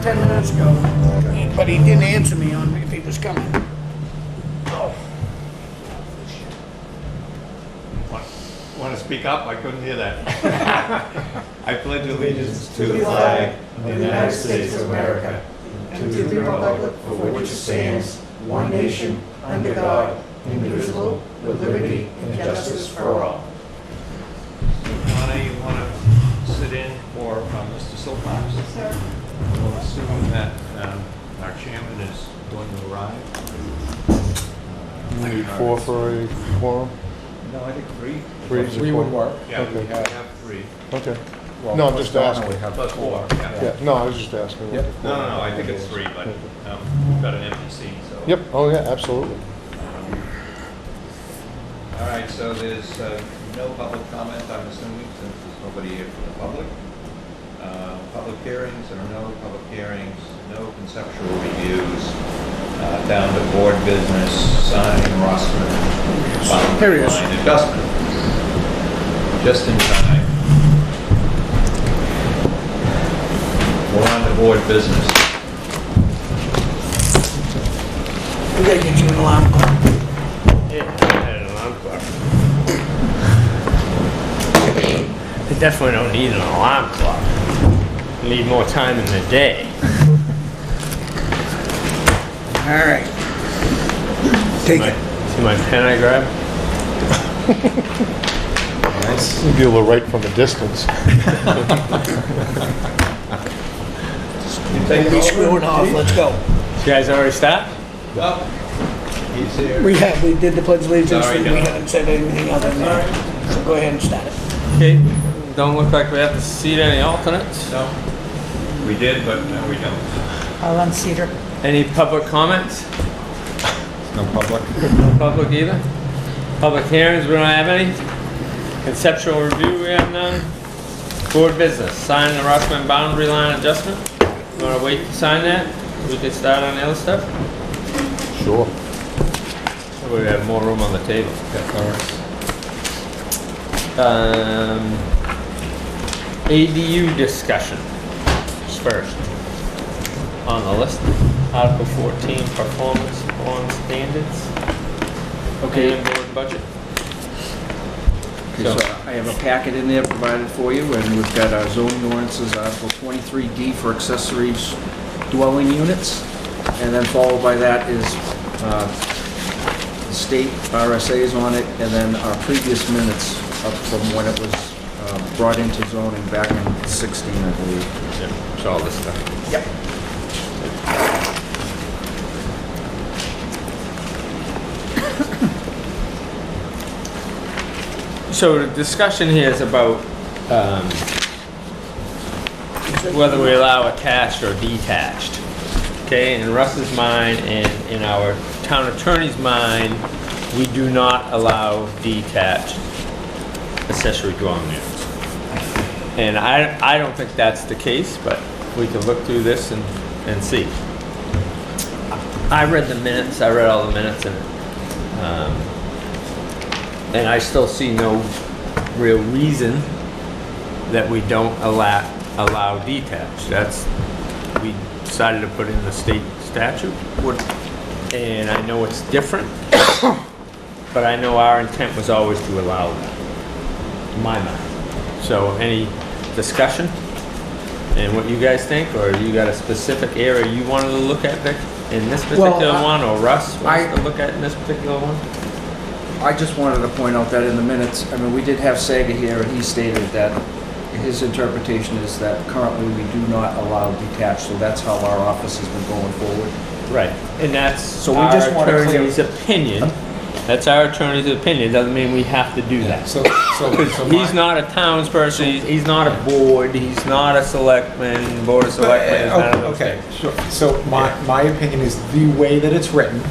10 minutes ago, but he didn't answer me on if he was coming. Want to speak up? I couldn't hear that. I pledge allegiance to the flag of the United States of America and to the republic for which it stands, one nation, under God, indivisible, with liberty and justice for all. Donna, you want to sit in for Mr. Silcox? Sir. We'll assume that our chairman is going to arrive. Need 4 for a quorum? No, I think 3. 3 is a Three would quorum. work. Yeah, Okay. we have 3. Okay. Well, No, I'm plus just Donna asking. would have Plus 4, yeah. Yeah, no, I was just asking. Yep. No, I think it's 3, but we've got an empty seat, so. Yep, oh yeah, absolutely. All right, so there's no public comment, I'm assuming, since there's nobody here from the public. Public hearings, there are no public hearings, no conceptual reviews. Down to board business, signing Rossman, Here he is. line adjustment. Just in time. We're on to board business. We gotta get you an alarm clock. Yeah, I had an alarm clock. I definitely don't need an alarm clock. I need more time in the day. All right. Take it. See my pen I grabbed? Nice. You'll be able to write from a distance. We screw it off, let's go. You guys already start? Oh, he's here. We did the pledge of allegiance, Sorry, and we no. haven't said anything other than that. So go ahead and start it. Okay, don't look like we have to seat any alternates. No, we did, but now we don't. I'll unseat her. Any public comments? No public. No public either? Public hearings, we don't have any? Conceptual review, we have none? Board business, sign the Rossman boundary line adjustment. You wanna wait to sign that? We can start on the other stuff? Sure. We have more room on the table. ADU discussion is first on the list. Article 14, performance bond standards. Okay. And board budget. Okay, so I have a packet in there provided for you, and we've got our zoning ordinances, Article 23D for accessories dwelling units, and then followed by that is the state RSA's on it, and then our previous minutes up from when it was brought into zoning back in 16, I believe. Yeah, it's all this stuff. Yep. So the discussion here is about whether we allow attached or detached. Okay, in Russ's mind and in our town attorney's mind, we do not allow detached accessory dwelling units. And I don't think that's the case, but we can look through this and see. I read the minutes, I read all the minutes, and I still see no real reason that we don't allow detached. We decided to put in the state statute, and I know it's different, but I know our intent was always to allow that, in my mind. So any discussion and what you guys think, or you got a specific area you wanted to look at, Vic, in this particular one, or Russ wants to look at in this particular one? I just wanted to point out that in the minutes, I mean, we did have Saga here, and he stated that his interpretation is that currently we do not allow detached, so that's how our office has been going forward. Right, and that's So we our just want to clear- attorney's opinion. That's our attorney's opinion, doesn't mean we have to do that. So He's not a townsperson, he's not a board, he's not a selectman, board of selectmen, he's none of those Okay, things. sure. So my opinion is the way that it's written,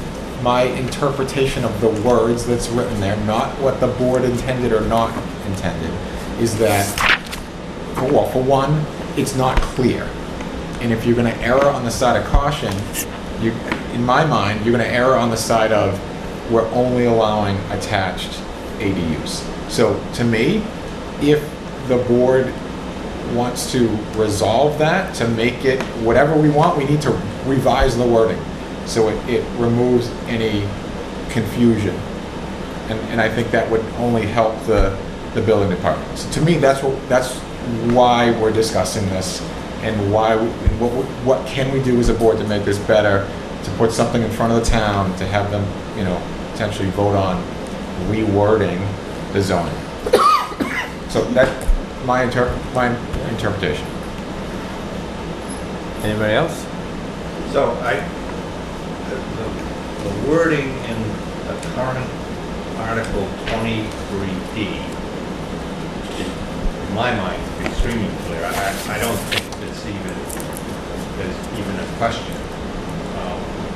my interpretation of the words that's written there, not what the board intended or not intended, is that, for one, it's not clear. And if you're gonna err on the side of caution, in my mind, you're gonna err on the side of we're only allowing attached ADUs. So to me, if the board wants to resolve that, to make it whatever we want, we need to revise the wording. So it removes any confusion. And I think that would only help the building department. So to me, that's why we're discussing this, and what can we do as a board to make this better, to put something in front of the town, to have them, potentially vote on rewording the zoning. So that's my interpretation. Anybody else? So the wording in the current Article 23D, in my mind, is extremely clear. I don't think there's even a question.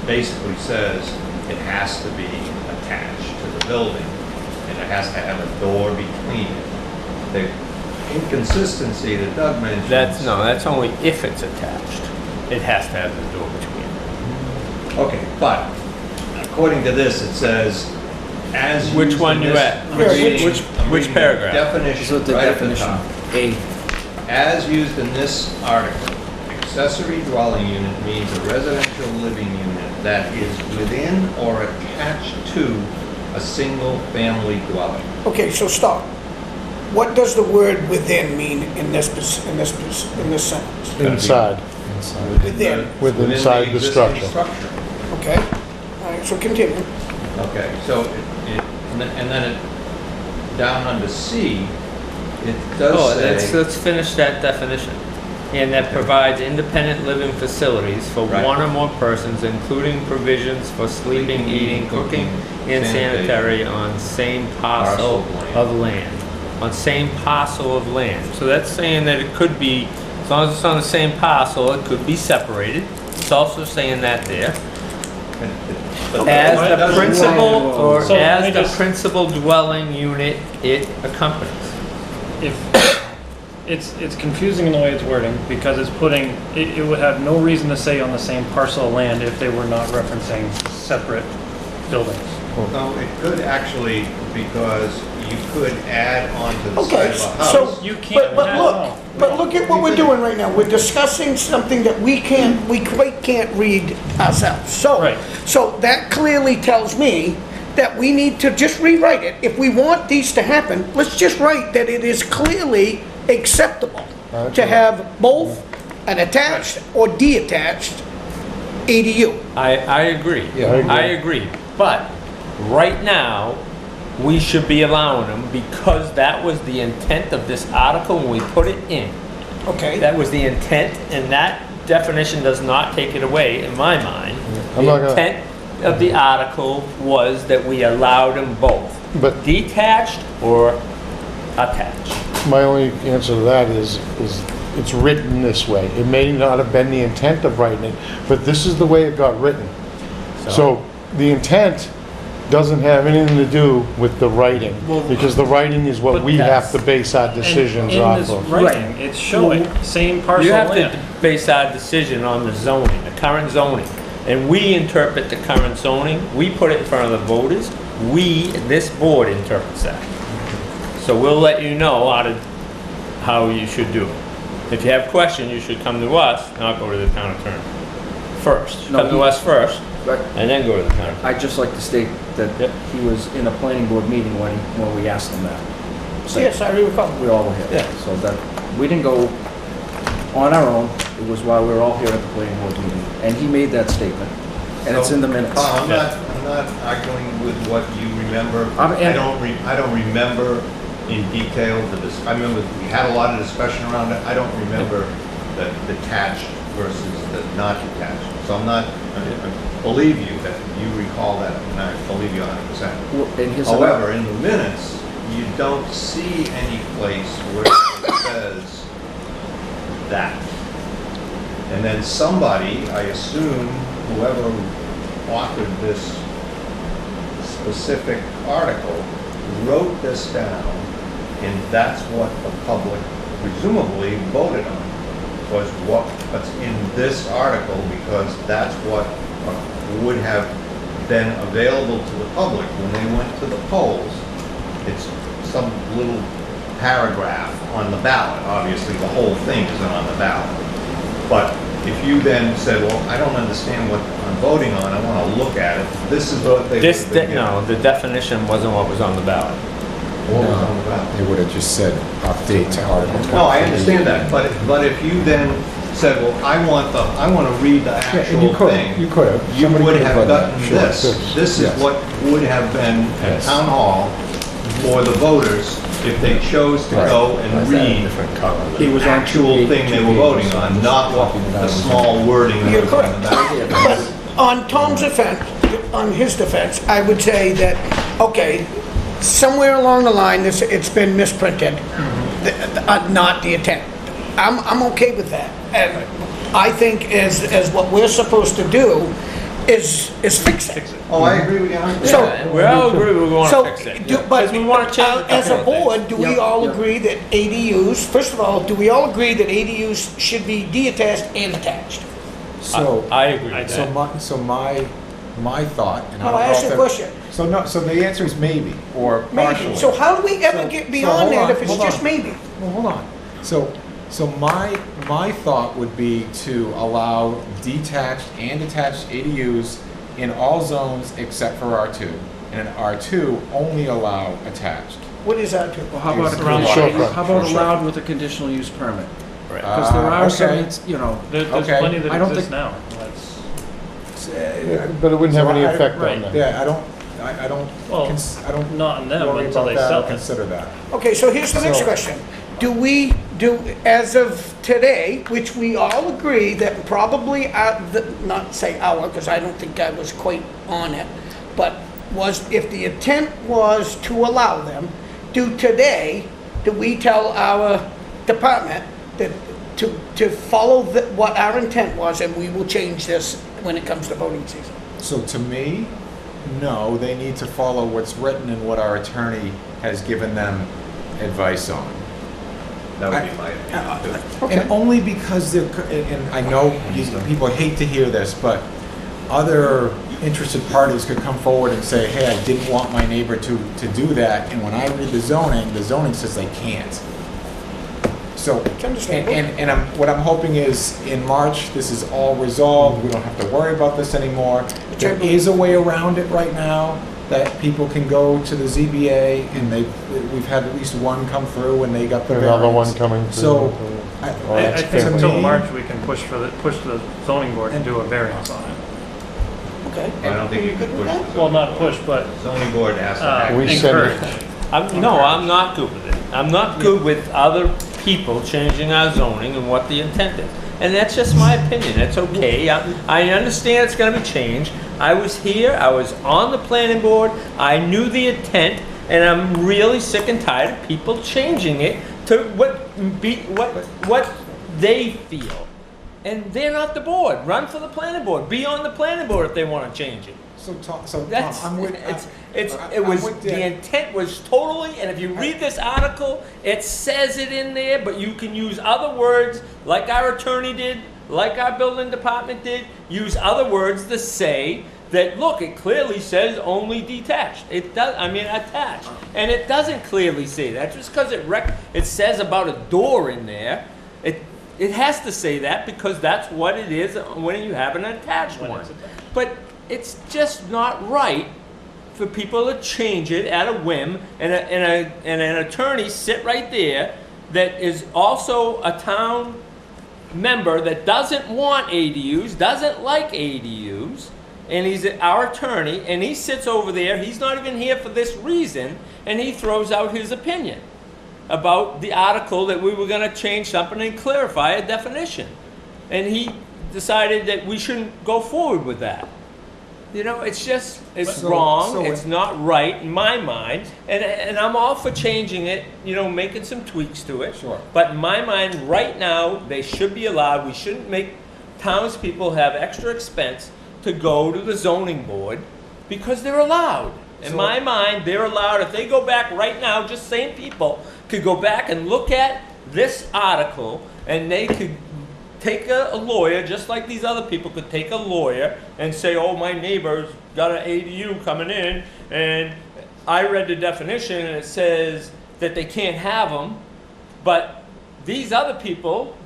Basically says it has to be attached to the building, and it has to have a door between it. The inconsistency that Doug mentioned. That's only if it's attached. It has to have the door between it. Okay, but according to this, it says, as Which used one in you this- at? I'm reading- Which I'm reading the paragraph? Definition, So the right at the definition, top. A, As used in this article, accessory dwelling unit means a residential living unit that is within or attached to a single-family dwelling. Okay, so stop. What does the word within mean in this sentence? Inside. Within. Within inside the existing structure. Okay, all right, so continue. Okay, so and then it, down under C, it does say. Let's finish that definition. And that provides independent living facilities for Right. one or more persons, including provisions for sleeping, eating, cooking, and sanitary on same parcel of land. On same parcel of land. So that's saying that it could be, as long as it's on the same parcel, it could be separated. It's also saying that there. But As what the does- principal, or So let me as the just- principal dwelling unit it accompanies. If, it's confusing in the way it's wording, because it's putting, it would have no reason to say on the same parcel of land if they were not referencing separate buildings. No, it could actually, because you could add on to the side Okay, of a house. so, You can't but have- look at what we're doing right now. We're discussing something that we quite can't read ourselves. So, Right. so that clearly tells me that we need to just rewrite it. If we want these to happen, let's just write that it is clearly acceptable to have both an attached or detached ADU. I agree. Yeah, I agree. I agree. But right now, we should be allowing them because that was the intent of this article when we put it in. Okay? That was the intent, and that definition does not take it away, in my mind. I'm not The gonna- intent of the article was that we allowed them both, But detached or attached. my only answer to that is it's written this way. It may not have been the intent of writing it, but this is the way it got written. So the intent doesn't have anything to do with the writing, because the writing is what But we have that's- to base our decisions off of. In this writing, it's showing same You parcel have of to land. base our decision on the zoning, the current zoning. And we interpret the current zoning, we put it in front of the voters, this board interprets that. So we'll let you know how you should do it. If you have questions, you should come to us, not go to the town attorney. First, No, come to he- us first, but and then go to the town attorney. I'd just like to state that Yep. he was in a planning board meeting when we asked him that. So Yes, I recall. we all were here. Yeah. So that, we didn't go on our own, it was while we were all here at the planning board meeting. And he made that statement, and it's in the minutes. I'm not arguing with what you remember. I'm- I don't remember in detail I remember we had a lot of discussion around it. I don't remember the detached versus the not detached. So I believe you that you recall that, and I believe you 100%. In his. However, in the minutes, you don't see any place where it says that. And then somebody, I assume, whoever authored this specific article, wrote this down, and that's what the public presumably voted on, was what's in this article, because that's what would have been available to the public when they went to the polls. It's some little paragraph on the ballot. Obviously, the whole thing isn't on the ballot. But if you then said, well, I don't understand what I'm voting on, I want to look at it, this is what they would This, have been given. no, the definition wasn't what was on the ballot. What was on the ballot? They would have just said update to Article 20. No, I understand that, but if you then said, well, I want to read the Yeah, and actual you could, thing. you could have. You Somebody would could have done that. gotten Sure. this. This is Yes. what would have been at Yes. town hall for the voters if they chose to Right. go and read It the was on actual thing they were voting on, not what the small wording that You're was on correct. the ballot. But on Tom's defense, on his defense, I would say that, okay, somewhere along the line, it's been misprinted, not the intent. I'm okay with that. And I think as what we're supposed to do is fix it. Oh, I agree with you. 100%. So- Yeah, we all agree we want So, to fix it. do- but Because we want to change a as a couple of things. board, do we Yeah, all yeah. agree that ADUs, first of all, do we all agree that ADUs should be detached and attached? So, I agree with so that. my thought, and I No, don't I know asked if you a that- question. So the answer is maybe, or partially. Maybe. So how do we ever So- get so beyond hold that on, if it's hold on. just maybe? Well, hold on. So my thought would be to allow detached and attached ADUs in all zones except for R2. And in R2, only allow attached. What is that? Well, how about, Around a- shorefront. how about allowed with a conditional use permit? Right. Because there are some, okay. it's, you know, There's Okay, plenty that I don't exist think- now. That's- But it wouldn't have So any I- effect right. on them. Yeah, I don't, Well, I don't not on them worry until about they that sell or it. consider that. Okay, so here's the next So- question. As of today, which we all agree that probably, not say our, because I don't think I was quite on it, but if the intent was to allow them, do we tell our department that to follow what our intent was, and we will change this when it comes to voting season? So to me, no, they need to follow what's written and what our attorney has given them advice on. That would be my opinion, too. And only because and I know people hate to hear this, but other interested parties could come forward and say, hey, I didn't want my neighbor to do that, and when I read the zoning says they can't. So, It's understandable. and what I'm hoping is, in March, this is all resolved, we don't have to worry about this anymore. There is a way around it right now, that people can go to the ZBA, and we've had at least one come through, and they got the variance. Another one coming through. So, I that's think fair. until To me- March, we can push the zoning board to do a variance on it. Okay. I don't think you Good could with push that? the Well, not push, but zoning board has to uh, act. We send it- encourage. No, I'm not good with it. I'm not good with other people changing our zoning and what the intent is. And that's just my opinion. It's okay. I understand it's gonna be changed. I was here, I was on the planning board, I knew the intent, and I'm really sick and tired of people changing it to what they feel. And they're not the board. Run for the planning board. Be on the planning board if they wanna change it. So Tom, That's, I'm with, the intent was totally, and if you read this article, it says it in there, but you can use other words, like our attorney did, like our building department did, use other words to say that, look, it clearly says only detached. It does, attached. And it doesn't clearly say that. Just because it says about a door in there, it has to say that because that's what it is when you have an attached one. But it's just not right for people to change it at a whim, and an attorney sit right there that is also a town member that doesn't want ADUs, doesn't like ADUs, and he's our attorney, and he sits over there, he's not even here for this reason, and he throws out his opinion about the article that we were gonna change something and clarify a definition. And he decided that we shouldn't go forward with that. You know, it's wrong, it's not right in my mind, and I'm all for changing it, making some tweaks to it. Sure. But in my mind, right now, they should be allowed, we shouldn't make townspeople have extra expense to go to the zoning board, because they're allowed. In my mind, they're allowed, if they go back right now, just same people could go back and look at this article, and they could take a lawyer, just like these other people could take a lawyer and say, oh, my neighbor's got an ADU coming in, and I read the definition, and it says that they can't have them, but these other people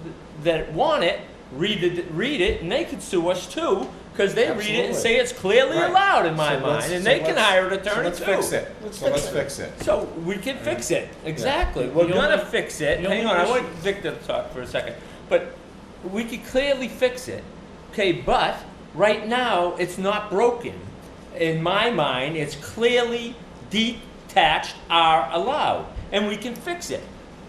that want it, read it, and they could sue us too, because they read it and say it's clearly Right. allowed in my So let's- mind, and so they can let's- hire an So attorney let's too. fix it. So let's fix it. So we can fix it, exactly. We're The gonna only- fix it. the Hang only on, I issue- want Victor to talk for a second. But we could clearly fix it, okay? But right now, it's not broken. In my mind, it's clearly detached are allowed, and we can fix it,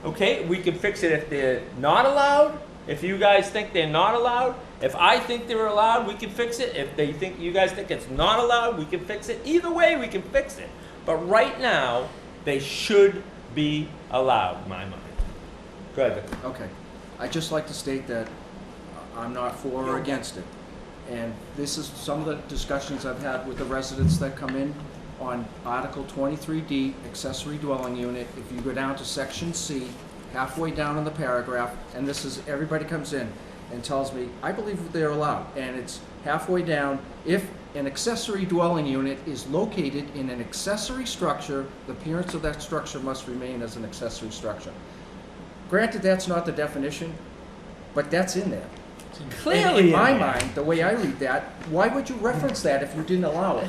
okay? We can fix it if they're not allowed, if you guys think they're not allowed. If I think they're allowed, we can fix it. If they think, you guys think it's not allowed, we can fix it. Either way, we can fix it. But right now, they should be allowed, in my mind. Go ahead, Victor. Okay. I'd just like to state that I'm not for or against it. And this is some of the discussions I've had with the residents that come in on Article 23D, accessory dwelling unit. If you go down to Section C, halfway down in the paragraph, and this is, everybody comes in and tells me, I believe they're allowed, and it's halfway down, if an accessory dwelling unit is located in an accessory structure, the appearance of that structure must remain as an accessory structure. Granted, that's not the definition, but that's in there. Clearly, In my mind, the way I read that, why would you reference that if you didn't allow it?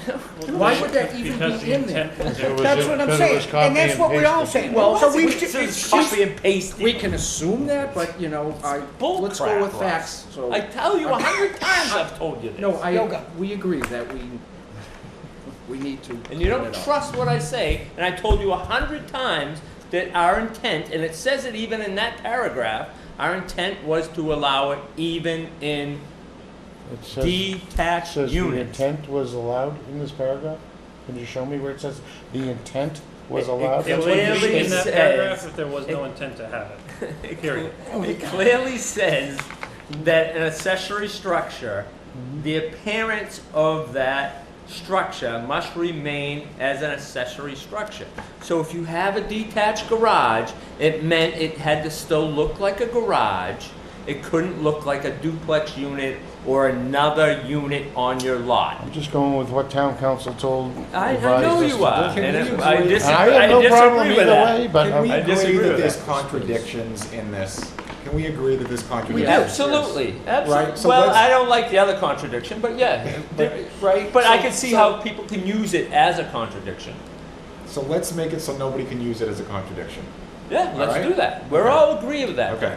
Why would that even Because be the in there? intent was It was- That's what I'm because it saying, was copy and that's and what we're all pasted. saying. Well, so we, it's copy and paste. We can assume that, but, you know, Bull let's go crap, with Russ. facts, so. I tell you 100 times I've told you this. No, Yoga. we agree that we need to. And you clean don't it up. trust what I say, and I told you 100 times that our intent, and it says it even in that paragraph, our intent was to allow it even in It says, detached says the units. intent was allowed in this paragraph? Can you show me where it says the intent was It- allowed? It It would clearly be in that says- paragraph if there was no intent to have it. Period. It clearly says that an accessory structure, the appearance of that structure must remain as an accessory structure. So if you have a detached garage, it meant it had to still look like a garage. It couldn't look like a duplex unit or another unit on your lot. I'm just going with what town council told. I advised know us you to are, do. and Can we I agree- disagree, And I have no I problem disagree with either that. way, but Can we I disagree agree that with there's that. contradictions in this? Can we agree that there's contradictions? Absolutely, absolutely. Right, so Well, let's- I don't like the other contradiction, but yeah, Right? but I So- can see so- how people can use it as a contradiction. So let's make it so nobody can use it as a contradiction. Yeah, let's right. do that. We're all agree with that. Okay.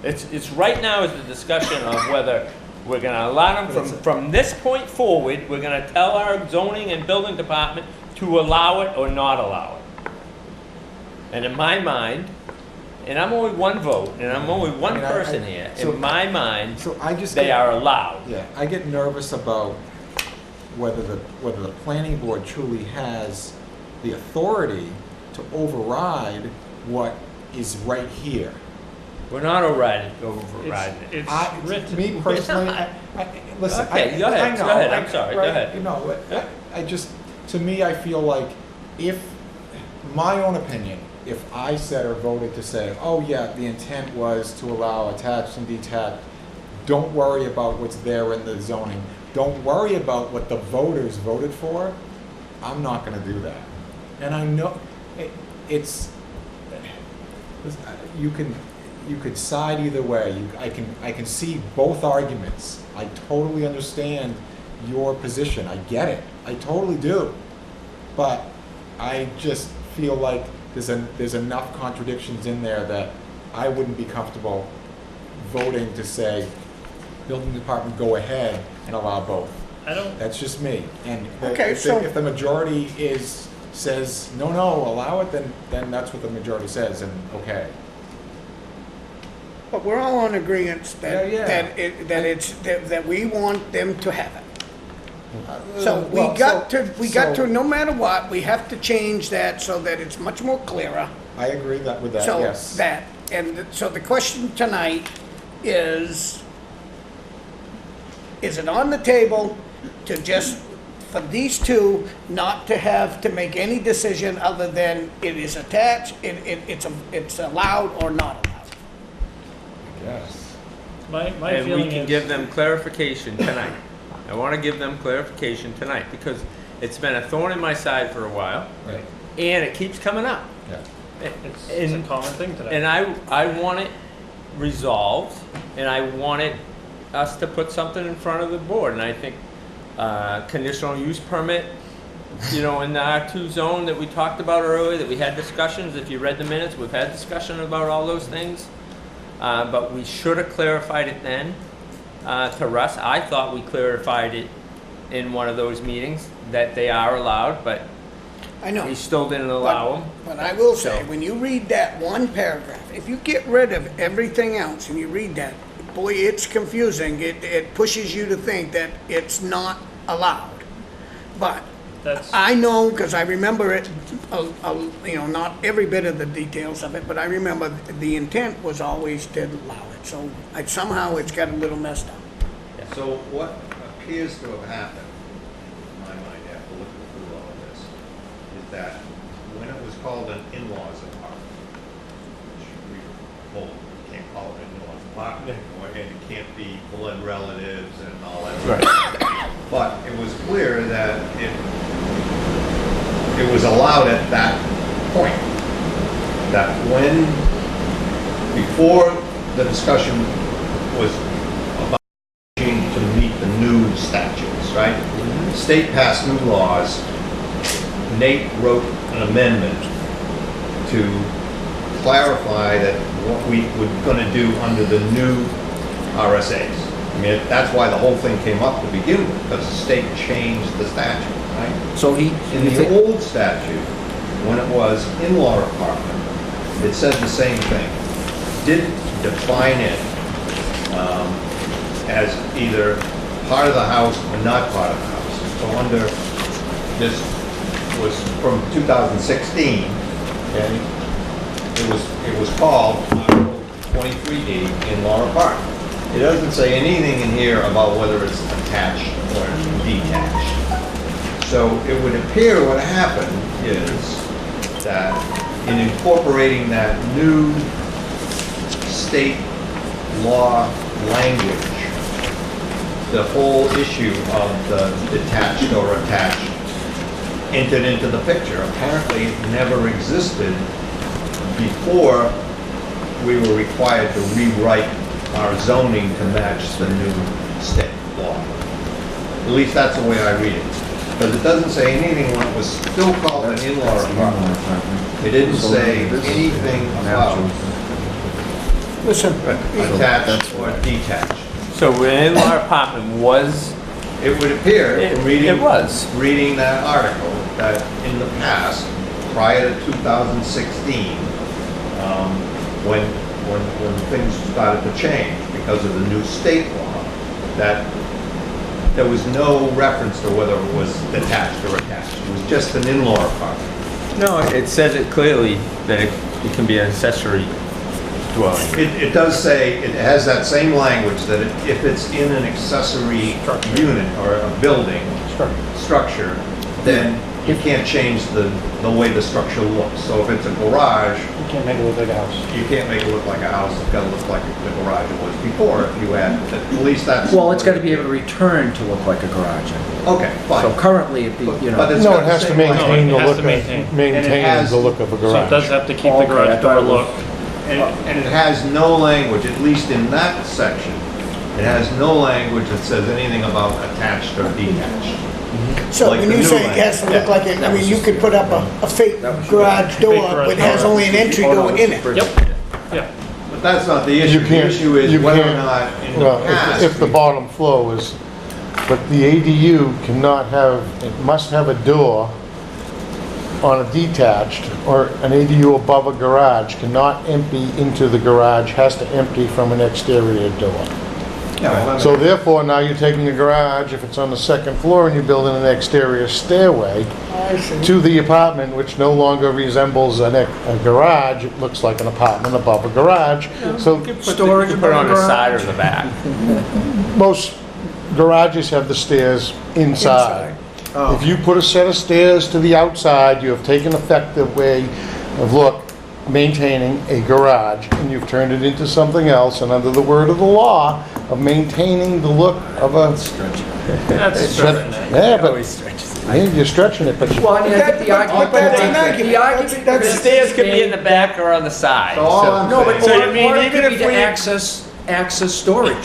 It's right now is the discussion of whether we're gonna allow them from this point forward, we're gonna tell our zoning and building department to allow it or not allow it. And in my mind, and I'm only one vote, and I'm only one I mean, person here, so- in my mind, So I just they get- are allowed. Yeah, I get nervous about whether the planning board truly has the authority to override what is right here. We're not overriding it. It's I, written. me personally, listen. Okay, go ahead, I know, go ahead, I'm sorry, go right, ahead. You know, I just, to me, I feel like if, my own opinion, if I said or voted to say, oh yeah, the intent was to allow attached and detached, don't worry about what's there in the zoning, don't worry about what the voters voted for, I'm not gonna do that. And I know, it's, you could side either way. I can see both arguments. I totally understand your position. I get it. I totally do. But I just feel like there's enough contradictions in there that I wouldn't be comfortable voting to say, building department, go ahead and allow both. I don't, That's just me. And Okay, if, so- if the majority says no, allow it, then that's what the majority says, and okay. but we're all in agreement that, Yeah, yeah. that we want them to have it. So Well, we got so- to, no matter what, we have to change that so that it's much more clearer. I agree with that, So yes. that, and so the question tonight is it on the table to just, for these two, not to have to make any decision other than it is attached, it's allowed or not allowed? Yes. my And we feeling can is. give them clarification tonight. I want to give them clarification tonight because it's been a thorn in my side for a while Right. and it keeps coming up. Yeah. It's a common thing today. And I want it resolved, and I wanted us to put something in front of the board, and I think, conditional use permit, you know, in the R2 zone that we talked about earlier, that we had discussions, if you read the minutes, we've had discussion about all those things. But we should have clarified it then, to Russ. I thought we clarified it in one of those meetings, that they are allowed, but I know. we still didn't allow them. But I will say, when you read that one paragraph, if you get rid of everything else and you read that, boy, it's confusing. It pushes you to think that it's not allowed. But That's, I know, because I remember it, you know, not every bit of the details of it, but I remember the intent was always to allow it. So somehow it's got a little messed up. So what appears to have happened, in my mind, after looking through all of this, is that when it was called an in-laws apartment, which we were told, you can't call it an in-laws apartment anymore, and it can't be blood relatives and all that. Right. But it was clear that it was allowed at that point, that when, before the discussion was about changing to meet the new statutes, right? The state passed new laws. Nate wrote an amendment to clarify that what we were gonna do under the new RSAs. I mean, that's why the whole thing came up to begin with, because the state changed the statute, right? So In the old statute, when it was in-law apartment, it said the same thing. Didn't define it as either part of the house or not part of the house. So under, this was from 2016, okay? It was called Article 23D in-law apartment. It doesn't say anything in here about whether it's attached or detached. So it would appear what happened is that in incorporating that new state law language, the whole issue of the detached or attached entered into the picture. Apparently it never existed before we were required to rewrite our zoning to match the new state law. At least that's the way I read it. Because it doesn't say anything when it was still called an in-law apartment. It didn't say anything about Listen, attached or detached. So an in-law apartment was, It would appear, from it was. reading that article, that in the past, prior to 2016, when things started to change because of the new state law, that there was no reference to whether it was detached or attached. It was just an in-law apartment. No, it says it clearly that it can be an accessory dwelling. It does say, it has that same language that if it's in an accessory unit or a building structure, then you can't change the way the structure looks. So if it's a garage, you can't make it look like a house. you can't make it look like a house. It's got to look like the garage it was before. If you had, at least that's. Well, it's got to be able to return to look like a garage. Okay, fine. So currently, it'd be, you But know, it's No, got it the has to same maintain language. the It has look to of, maintain. And it maintain has- the look of a So it does garage. have to keep Okay, the garage I thought door it was- look. And it has no language, at least in that section, it has no language that says anything about attached or detached. so Like when the you new say it has to look language. like it, I mean, you could put up a fake garage door, but it has only an entry door in it. Yep, yeah. But that's not the issue. The can't- issue is you whether or can't- not in the Well, past. if the bottom floor is, but the ADU cannot have, it must have a door on a detached, or an ADU above a garage cannot empty into the garage, has to empty from an exterior door. So therefore, now you're taking the garage, if it's on the second floor, and you're building an exterior stairway I see. to the apartment, which no longer resembles a garage, it looks like an apartment above a garage. So Storage, put it on the side or the back. most garages have the stairs inside. If you put a set of stairs to the outside, you have taken effective way of maintaining a garage, and you've turned it into something else, and under the word of the law of maintaining the look of a... That's stretching it. Yeah, but Always stretches it. I think you're stretching it, but Well, I mean, I think the But argument, that's an argument. the argument. The That's- stairs could be in the back or on the side. So all I'm No, but, saying- So you mean or it even could be if to we- access storage.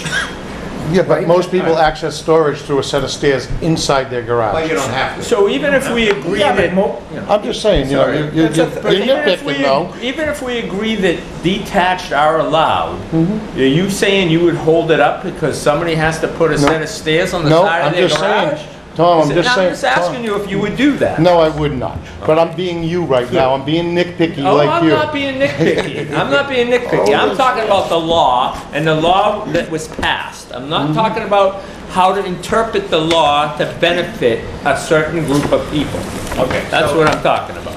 yeah, but most people access storage through a set of stairs inside their But you garage. don't have to. So even if we agree Yeah, that, but I'm just saying, you know, Sorry. you're but even if nitpicking though. even if we agree that detached are allowed, Mm-hmm. are you saying you would hold it up because somebody has to put a No. set of stairs on the No, side of I'm their just garage? saying, Tom, I'm just saying. I'm just asking Tom, you if you would do that. No, I would not. But I'm being you right now. I'm being nitpicky Oh, like I'm you. not being nitpicky. I'm not being nitpicky. I'm talking about the law and the law that was passed. I'm not Mm-hmm. talking about how to interpret the law to benefit a certain group of people. Okay. That's so- what I'm talking about.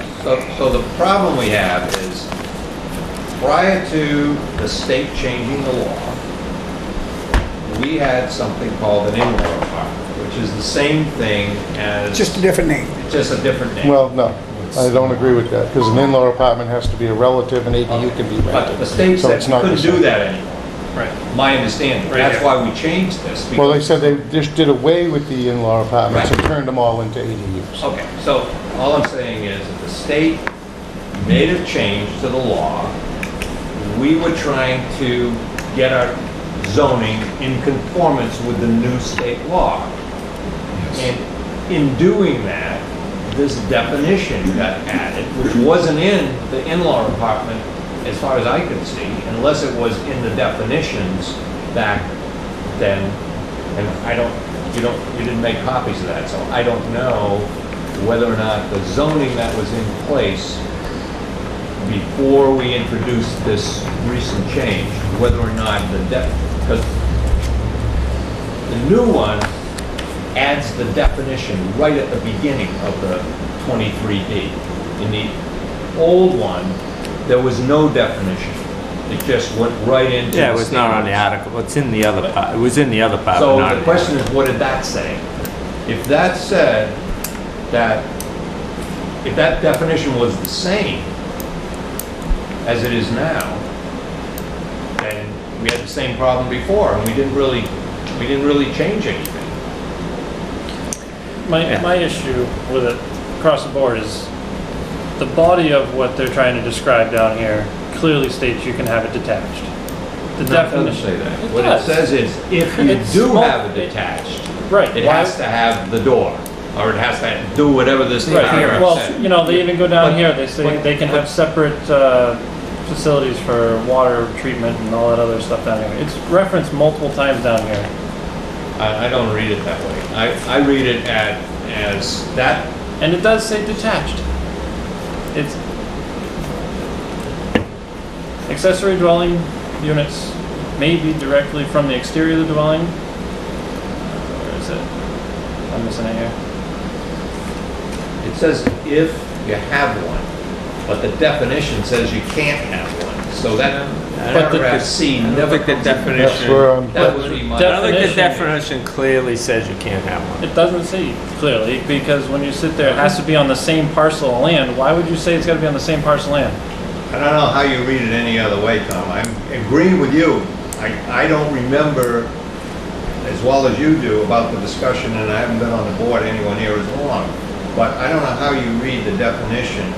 So the problem we have is, prior to the state changing the law, we had something called an in-law apartment, which is the same thing as, Just a different name. just a different name. Well, no, I don't agree with that, because an in-law apartment has to be a relative and ADU can be But rented. the state So said it's you not the couldn't do same. that anymore, Right. my understanding. Right That's here. why we changed this. Well, they because- said they just did away with the in-law apartments and Right. turned them all into ADUs. Okay, so all I'm saying is that the state made a change to the law. We were trying to get our zoning in conformance with the new state law. And in doing that, this definition got added, which wasn't in the in-law apartment as far as I could see, unless it was in the definitions back then. And you didn't make copies of that, so I don't know whether or not the zoning that was in place before we introduced this recent change, whether or not because the new one adds the definition right at the beginning of the 23D. In the old one, there was no definition. It just went right into. Yeah, it the was not on the standards. article. It's in the other part. It was in the other part, but So not the in question is, what did that say? If that said that, if that definition was the same as it is now, then we had the same problem before, and we didn't really change anything. My issue with it across the board is the body of what they're trying to describe down here clearly states you can have it detached. The No, it doesn't definition. say that. It What it does. says is, if you It's do small- have it detached, Right. it why- has to have the door, or it has to do whatever this Right, paragraph well, said. you know, they even go down But- here, they say but- they can have separate facilities for water treatment and all that other stuff down here. It's referenced multiple times down here. I don't read it that way. I read it as that, And it does say detached. It's accessory dwelling units may be directly from the exterior of the dwelling. Where is it? I'm missing it here. it says if you have one, but the definition says you can't have one. So that I don't think paragraph the- C I don't never think the comes in. That's where definition. That would be my. I don't think the Definition. definition clearly says you can't have one. It doesn't say clearly, because when you sit there, it has to be on the same parcel of land. Why would you say it's gotta be on the same parcel of land? I don't know how you read it any other way, Tom. I'm agreeing with you. I don't remember as well as you do about the discussion, and I haven't been on the board anywhere near as long. But I don't know how you read the definition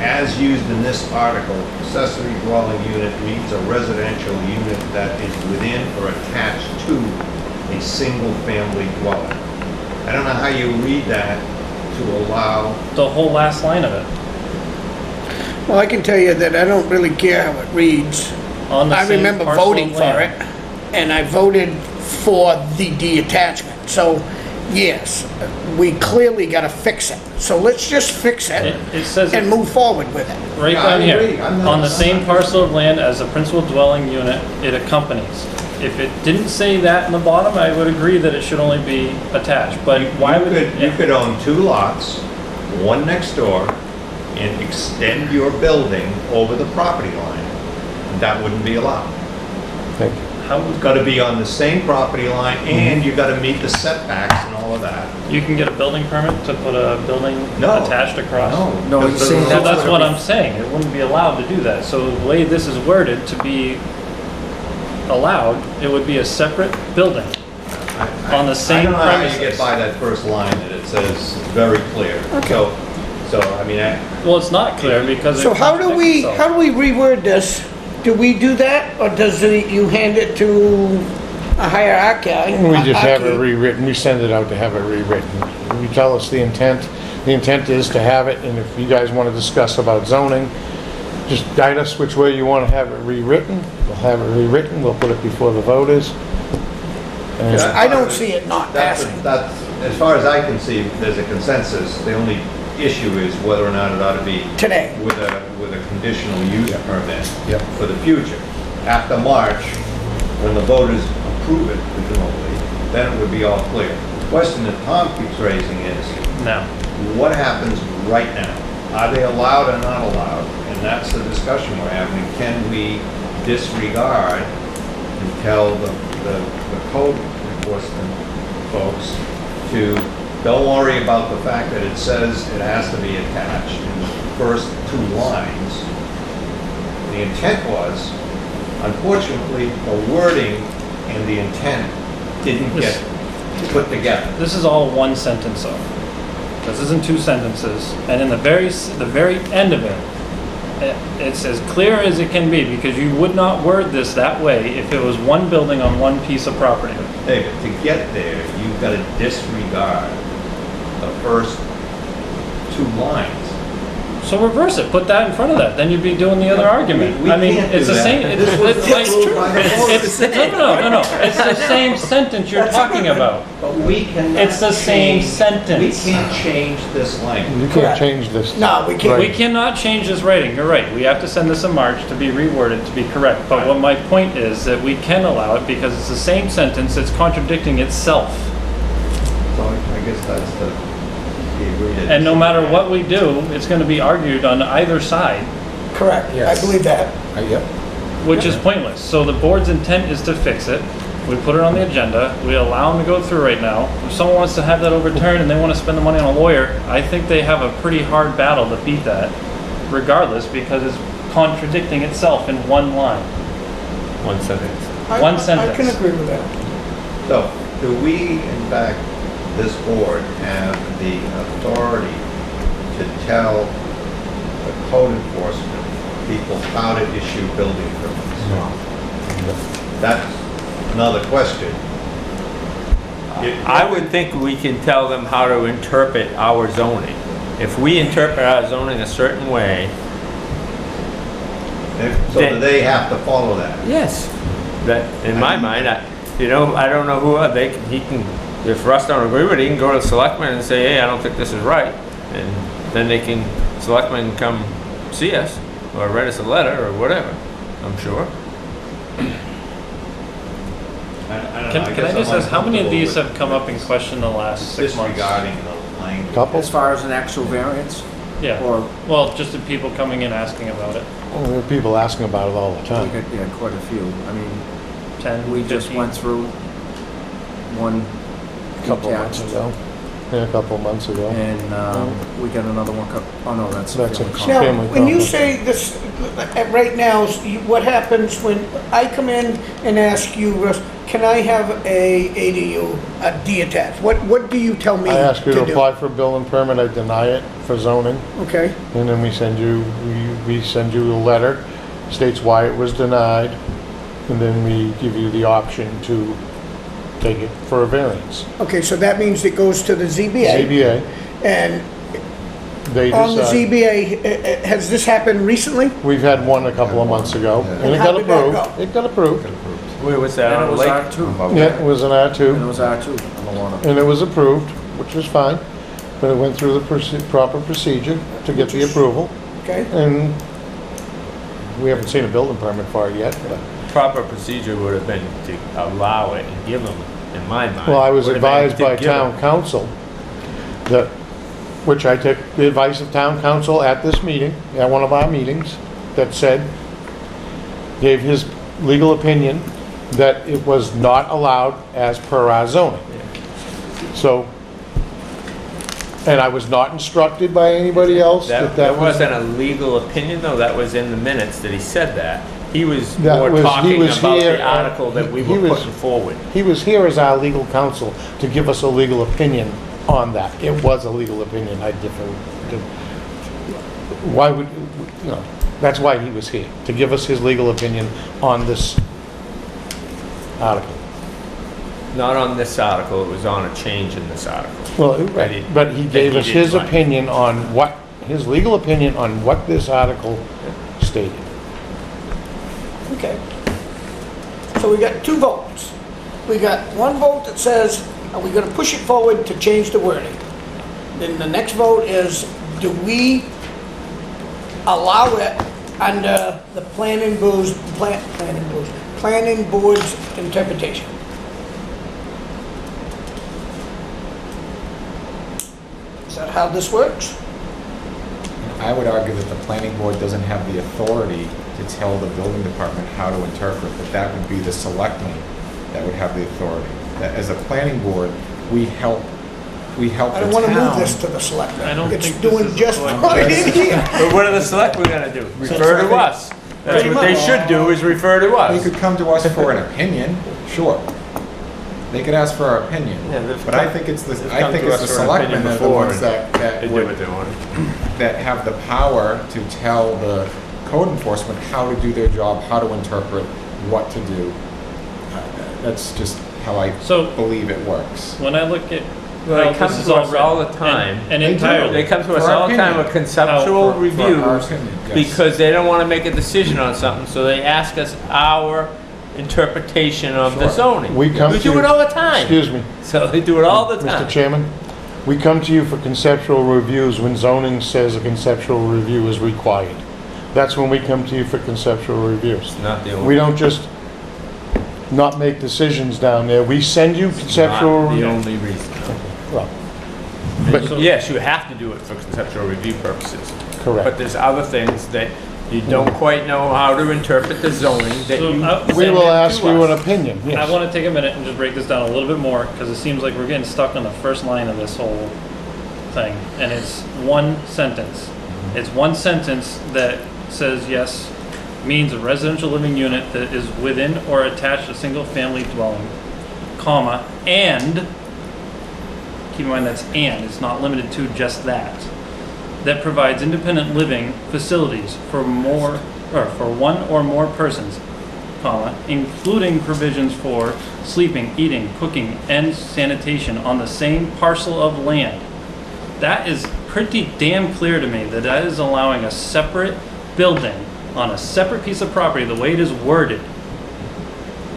as used in this article. Accessory dwelling unit means a residential unit that is within or attached to a single-family dwelling. I don't know how you read that to allow. The whole last line of it. Well, I can tell you that I don't really care how it reads. On the I same remember parcel of voting for it, land. and I voted for the detachment. So, yes, we clearly gotta fix it. So let's just fix it It says and it move forward with it. right Yeah, down I here. agree. I'm not- On the same parcel of land as a principal dwelling unit, it accompanies. If it didn't say that in the bottom, I would agree that it should only be attached, but why would? You could own two lots, one next door, and extend your building over the property line. That wouldn't be allowed. Thank you. How It's would, gotta be on the same property line, and you gotta meet the setbacks and all of that. you can get a building permit to put a building No. attached across? No, he's because saying So that's that's what what it I'm saying, it wouldn't be allowed to do that. So the way this is worded to be allowed, it would be a separate building. on the same I don't know how you premises. get by that first line that it says very clear. So, I mean, Well, it's not clear because. So it how do we contradicts reword this? Do we do that, or does you hand it to a hierarchy? We just have it rewritten, we send it out to have it rewritten. You tell us the intent is to have it, and if you guys want to discuss about zoning, just guide us which way you want to have it rewritten. We'll have it rewritten, we'll put it before the voters. And I don't see it not that's, passing. as far as I can see, there's a consensus. The only issue is whether or not it ought to be Today. with a conditional use permit Yep. for the future. After March, when the voters approve it, presumably, then it would be all clear. The question that Tom keeps raising is, Now, what happens right now? Are they allowed or not allowed? And that's the discussion we're having. Can we disregard and tell the code enforcement folks to, don't worry about the fact that it says it has to be attached in the first 2 lines. The intent was, unfortunately, the wording and the intent didn't get put together. this is all one sentence though. This isn't 2 sentences, and in the very end of it, it's as clear as it can be, because you would not word this that way if it was one building on one piece of property. David, to get there, you've got to disregard the first 2 lines. So reverse it, put that in front of that, then you'd be doing the other argument. We I mean, can't it's do the that. same, it's like, no, it's the same sentence you're talking about. But we cannot. It's the same We sentence. can't change this language. you can't change this. No, we can't. We cannot change this rating, you're right, we have to send this in March to be reworded to be correct. But what my point is that we can allow it because it's the same sentence, it's contradicting itself. So I guess that's the agreed. And no matter what we do, it's gonna be argued on either side, Correct, I Yes. believe that. Yep. which is pointless. So the board's intent is to fix it. We put it on the agenda, we allow them to go through right now. If someone wants to have that overturned and they wanna spend the money on a lawyer, I think they have a pretty hard battle to beat that regardless, because it's contradicting itself in one line. One sentence. One I can sentence. agree with that. So, do we, in fact, this board have the authority to tell the code enforcement people how to issue building permits? No. That's another question. I would think we can tell them how to interpret our zoning. If we interpret our zoning a certain way, So do they have to follow that? yes. That, in my mind, I don't know who, he can, if Russ don't agree with it, he can go to the selectmen and say, hey, I don't think this is right. And then selectmen can come see us, or write us a letter, or whatever, I'm sure. I don't know, Can I guess just I'm ask, how many of these uncomfortable have come up in question in the last 6 months? disregarding the language. Couple? As far as an actual variance, Yeah, or well, just the people coming in asking about it, Well, there are people asking about it all the we time. got, yeah, quite a few. I mean, 10, we just 15? went through one A couple months detached, ago. Yeah, a couple months ago. and we got another one. Oh no, that's That's family a- condo. Now, Family when you condo. say this, right now, what happens when I come in and ask you, Russ, can I have a ADU, a detached? What do you tell me I ask you to to do? apply for a building permit, I deny it for zoning, Okay, and then we send you a letter, states why it was denied, and then we give you the option to take it for a variance. okay, so that means it goes to the ZBA, ZBA, and they on the decide. ZBA, has this happened recently? We've had one a couple of months ago, and it How got did that approved. go? It got approved. Where was that, And on it the was lake? R2. Yeah, it was an And it R2, was R2 on the water. and it was approved, which was fine, but it went through the proper procedure to get the approval, Okay, and we haven't seen a building permit for it yet, but. Proper procedure would have been to allow it and give them, in my mind. Well, I was would have been advised to by give 'em. town council that, which I took the advice of town council at this meeting, at one of our meetings, that said, gave his legal opinion that it was not allowed as per our zoning. So And I was not instructed by anybody else that that was. wasn't a legal opinion, though, that was in the minutes that he said that. He was That more was- he talking was about here, the article that we he were was- putting forward. He was here as our legal counsel to give us a legal opinion on that. It was a legal opinion, I differ. Why would, you know, that's why he was here, to give us his legal opinion on this article. Not on this article, it was on a change in this article. Well, That he- but he that gave he us didn't his like. opinion on what, his legal opinion on what this article stated. Okay. So we got two votes. We got one vote that says, are we gonna push it forward to change the wording? Then the next vote is, do we allow it under the planning board's interpretation? Is that how this works? I would argue that the planning board doesn't have the authority to tell the building department how to interpret, that would be the selectmen that would have the authority. That as a planning board, we help the town. I don't wanna move this to the selectmen. I don't It's think this doing is just the fine in here. But what are the selectmen gonna do? Refer to us. That's Pretty what they much. should do, is refer to They us. could come to us for an opinion, sure. They could ask for our opinion. Yeah, they've But I think it's the, they've I come think to it's the us for an opinion selectmen that are the before, ones that They do would what they want. that have the power to tell the code enforcement how to do their job, how to interpret, what to do. That's just how I So- believe it works. When I look at Well, how they come this is to us all the written, time. and They do. entirely. They come to us For our all the time opinion. with conceptual For our reviews opinion, yes. because they don't want to make a decision on something, so they ask us our interpretation of the Sure. zoning. We come to do you- it all the time. Excuse me, So they do it all the time. Mr. Chairman, we come to you for conceptual reviews when zoning says a conceptual review is required. That's when we come to you for conceptual reviews. Not the only. We don't just not make decisions down there. We send you conceptual. Not the only reason. Well, But So- yes, you have to do it for conceptual review purposes. correct. But there's other things that you don't quite know how to interpret the zoning that So, you. We send will it ask to you us. an opinion, I yes. want to take a minute and just break this down a little bit more, because it seems like we're getting stuck on the first line of this whole thing, and it's one sentence. It's one sentence that says, yes, means a residential living unit that is within or attached to a single-family dwelling, comma, and, keep in mind that's and, it's not limited to just that provides independent living facilities for more, or for one or more persons, comma, including provisions for sleeping, eating, cooking, and sanitation on the same parcel of land. That is pretty damn clear to me that that is allowing a separate building on a separate piece of property, the way it is worded.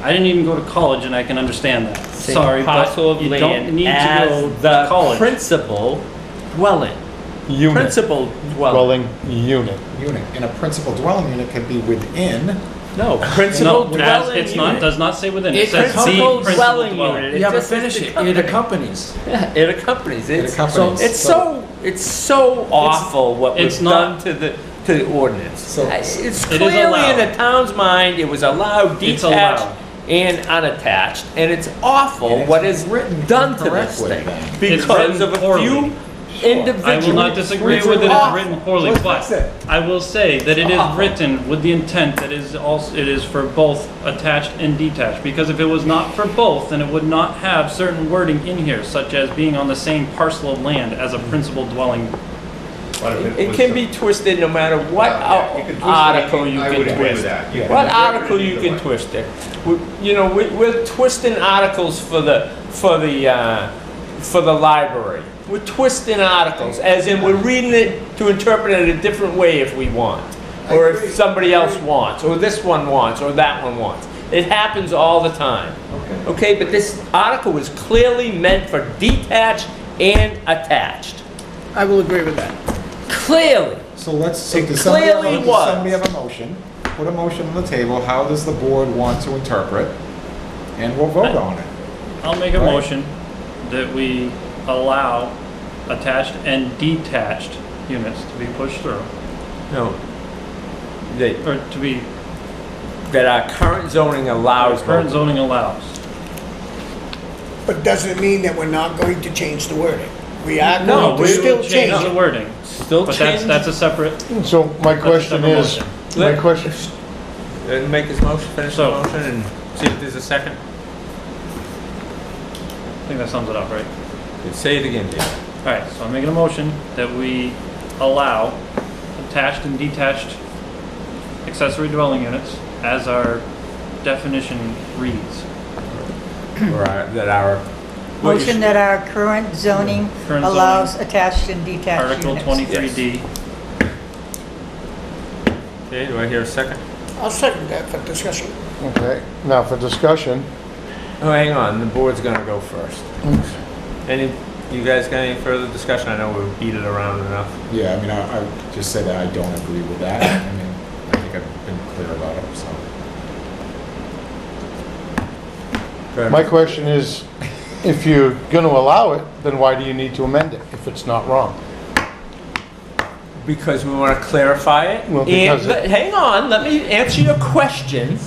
I didn't even go to college and I can understand that. Same Sorry, but parcel of you land don't need to as go the to college. principal dwelling. Unit, Principal dwelling. dwelling unit. Unit, and a principal dwelling unit could be within, No, principal No, dwelling it's not, unit. does not say within, it It says the Principal principal dwelling dwelling. unit. Yeah, but just- finish it's it. a It company. accompanies. Yeah, it accompanies. it It's, accompanies. it's so awful what it's we've not- done to the ordinance. So- It's It is clearly in allowed. the town's mind, it was allowed It's detached allowed. and unattached, and it's awful And it's what is written done to this incorrectly thing then. It's because written of a poorly. few individual. I will not disagree with it as written poorly, Let's but fix it. I will say that it is Awful. written with the intent that it is for both attached and detached. Because if it was not for both, then it would not have certain wording in here, such as being on the same parcel of land as a principal dwelling. What if It was can a- be twisted no matter what Yeah, you can twist it. article you I can would agree with twist. that. You can What interpret it article you either can way. twist it. We're twisting articles for the library. We're twisting articles, as in we're reading it to interpret it a different way if we want. Or if somebody else wants, or this one wants, or that one wants. It happens all the time. Okay, but this article was clearly meant for detached and attached. I will agree with that. Clearly. so let's, It does somebody have a- clearly does was. somebody have a motion? Put a motion on the table, how does the board want to interpret? And we'll vote on it. I'll make a Right. motion that we allow attached and detached units to be pushed through, No. That, or to be, that our current zoning allows. current both. zoning allows. But doesn't mean that we're not going to change the wording. We are No, going to we still will change change the it. wording, Still but change. that's a separate, So my question separate is, motion. my question, Make his motion, finish the So- motion, and see if there's a second. I think that sums it up, right? Say it again, Dave. All right, so I'm making a motion that we allow attached and detached accessory dwelling units as our definition reads. Or that our. what you Motion that our current zoning Current allows attached and detached Article units. 23D. Okay, do I hear a second? I'll second that for discussion. Okay, now for discussion, Oh, hang on, the board's gonna go first. Any, you guys got any further discussion? I know we've beat it around enough. Yeah, I mean, I would just say that I don't agree with that. I mean, I think I've been clear about it, so. Go ahead. my question is, if you're gonna allow it, then why do you need to amend it if it's not wrong? Because we want to clarify it. Well, because And hang on, let me answer your question.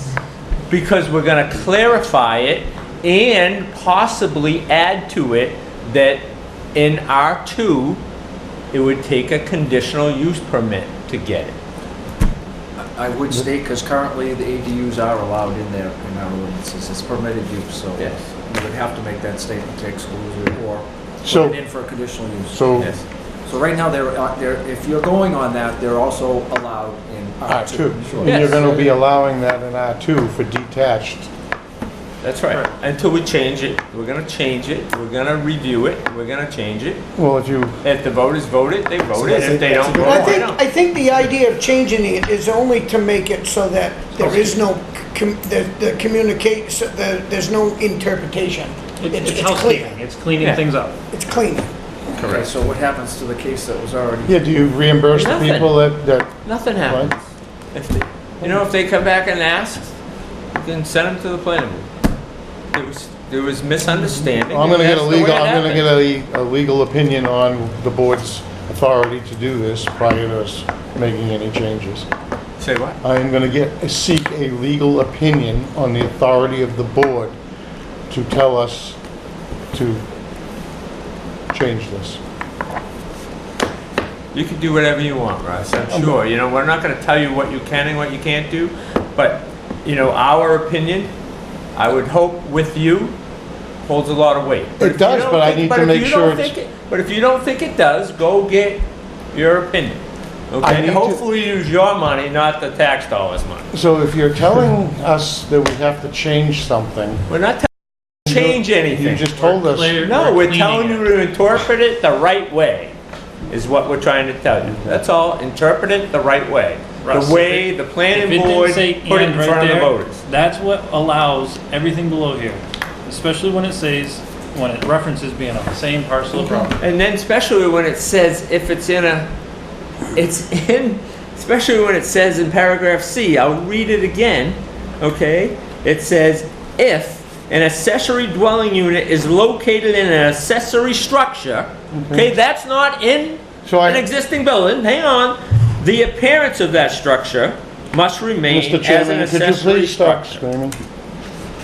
Because we're going to clarify it and possibly add to it that in R2, it would take a conditional use permit to get it. I would state, because currently the ADUs are allowed in there in our ordinances, it's permitted use, so Yes. you would have to make that statement to exclude it or So- put it in for a conditional use. So, Yes. So right now, if you're going on that, they're also allowed in R2, R2. and Yes. you're gonna be allowing that in R2 for detached. That's right. Right. Until we change it. We're going to change it. We're going to review it. We're going to change it. Well, if you, If the voters vote it, they vote it. that's If they a don't good vote Well, it, they don't. I think the idea of changing it is only to make it so that there is no, the communicate, so there's no interpretation. It's clear. housekeeping, it's cleaning Yeah. things up. It's clean. Okay, so what happens to the case that was already? yeah, do you reimburse the Nothing. people that, Nothing happens. If they, if they come back and ask, you can send them to the planning board. There was misunderstanding. I'm gonna and get a that's the way legal, it I'm gonna happened. get a legal opinion on the board's authority to do this prior to us making any changes. Say what? I am gonna seek a legal opinion on the authority of the board to tell us to change this. You can do whatever you want, Russ, I'm sure. We're not gonna tell you what you can and what you can't do, but, our opinion, I would hope with you, holds a lot of weight. It does, but I need to make sure it's- But if you don't think it does, go get your opinion. I Okay? need to- Hopefully use your money, not the tax dollars' money. So if you're telling us that we have to change something, We're not telling you to change anything. you just told us. Clear- No, we're cleaning telling it. you to interpret it the right way, is what we're trying to tell you. That's all, interpret it the right way. Russ, The way if the If planning it board didn't say put it and in right front of the there, voters. that's what allows everything below here, especially when it says, when it references being on the same parcel of property. And then especially when it says, if especially when it says in paragraph C, I'll read it again, okay? It says, if an accessory dwelling unit is located in an accessory structure, okay, that's not in So an I, existing building, hang on. The appearance of that structure must remain Mr. as an Chairman, could you accessory please stop structure. screaming?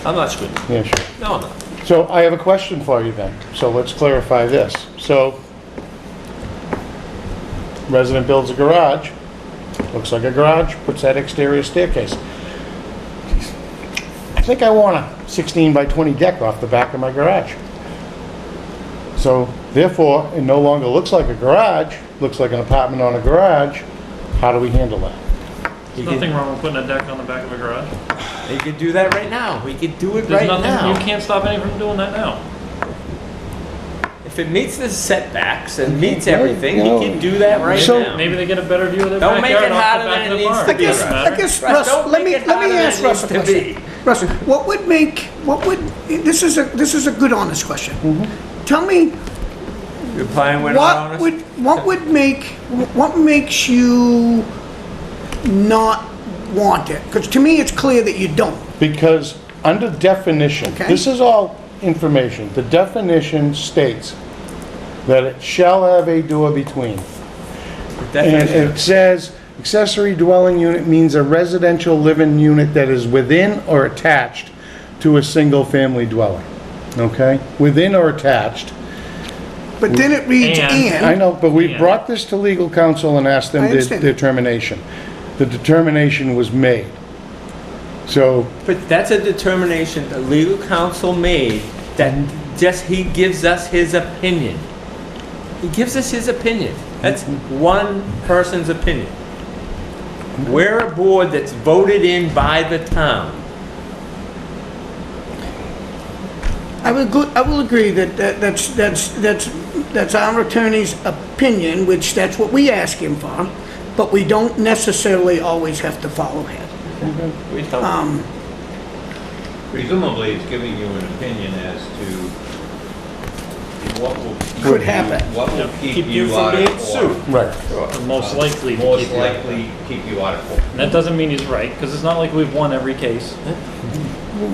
I'm not screaming. Yeah, sure. No, I'm not. So I have a question for you then. So let's clarify this. So resident builds a garage, looks like a garage, puts that exterior staircase. I think I want a 16 by 20 deck off the back of my garage. So therefore, it no longer looks like a garage, looks like an apartment on a garage. How do we handle that? There's nothing wrong with putting a deck on the back of a garage. You could do that right now. We could do it There's right nothing, now. you can't stop anyone from doing that now. If it meets the setbacks and meets Okay, everything, you he know, can do that right so- now. Maybe they get a better view of their Don't make backyard it off harder the back than of it the needs barn. to I be. Doesn't guess, matter. I guess, Russ, Russ, don't let make me it harder than ask it Russ a needs to question. be. Russ, this is a good honest question. Tell me, You're playing with honest. what makes you not want it? Because to me, it's clear that you don't. Because under definition, Okay. this is all information, the definition states that it shall have a door between. And Definition. it says accessory dwelling unit means a residential living unit that is within or attached to a single-family dwelling. Okay? Within or attached. But then it reads And- I know, but we Yeah. brought this to legal counsel and asked them I their understand. determination. The determination was made. So, But that's a determination the legal counsel made that just he gives us his opinion. He gives us his opinion. That's one person's opinion. We're a board that's voted in by the town. I will agree that that's our attorney's opinion, which that's what we ask him for, but we don't necessarily always have to follow him. We don't. Presumably, it's giving you an opinion as to what will. Could happen. What will Keep keep you you from out being of sued. court. right. Most likely to Most keep you. likely keep you out of court. And that doesn't mean he's right, because it's not like we've won every case.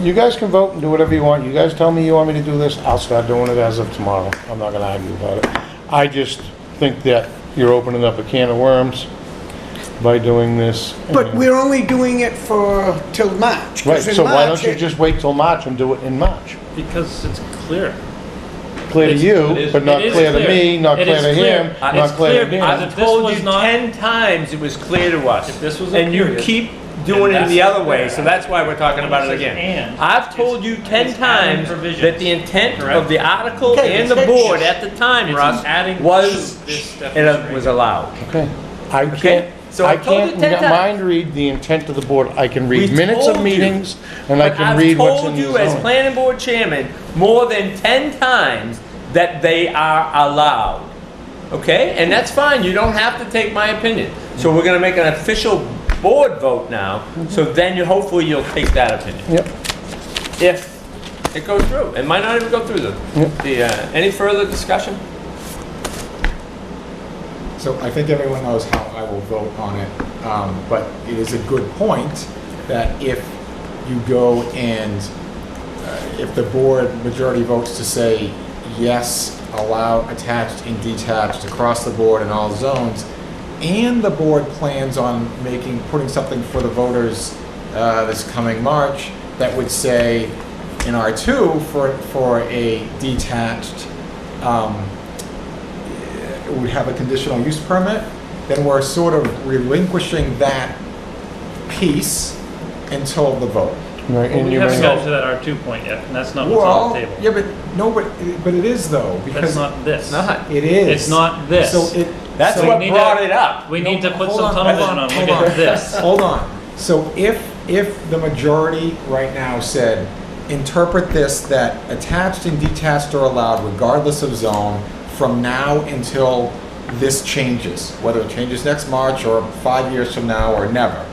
You guys can vote and do whatever you want. You guys tell me you want me to do this, I'll start doing it as of tomorrow. I'm not gonna argue about it. I just think that you're opening up a can of worms by doing this. But and- we're only doing it for, till March. 'cause Right, in so why March don't you it- just wait till March and do it in March? Because it's clear. Clear to It you, is- but not it is clear to clear. me, not It clear is to clear. him, It's not clear to clear. Dan. If I've this told was you not- 10 times it was clear to us. If this was a And you period, keep doing it that's the other clear. way, so that's why we're talking about it It says again. and. I've told you 10 It's adding times provisions. that the intent Correct. of the article Okay, and the it's- board at the time, It's Russ, adding was, to this definition it was allowed. Okay. I Okay, can't, so I I've told you can't 10 times. mind read the intent of the board. I can read We minutes of told you. meetings, and I But can read what's in I've the told you as zoning. planning board chairman more than 10 times that they are allowed. Okay? And that's fine, you don't have to take my opinion. So we're gonna make an official board vote now, so then you, hopefully you'll take that opinion. Yep. If it goes through. It might not even go through any further discussion? So I think everyone knows how I will vote on it, but it is a good point that if you go and, if the board majority votes to say, yes, allow attached and detached across the board in all zones, and the board plans on putting something for the voters this coming March that would say in R2 for a detached, would have a conditional use permit, then we're sort of relinquishing that piece until the vote. Right, Well, and we you haven't may gotten not, to that R2 point yet, and that's not what's on the table. Yeah, but no, but it is though, That's because not this. Not. it is. It's not this. So it. That's so- what need brought to- it up. We need to put Hold some on, tunnel hold vision on, on, hold look on. at this. Hold on. So if the majority right now said, interpret this that attached and detached are allowed regardless of zone from now until this changes, whether it changes next March or 5 years from now or never.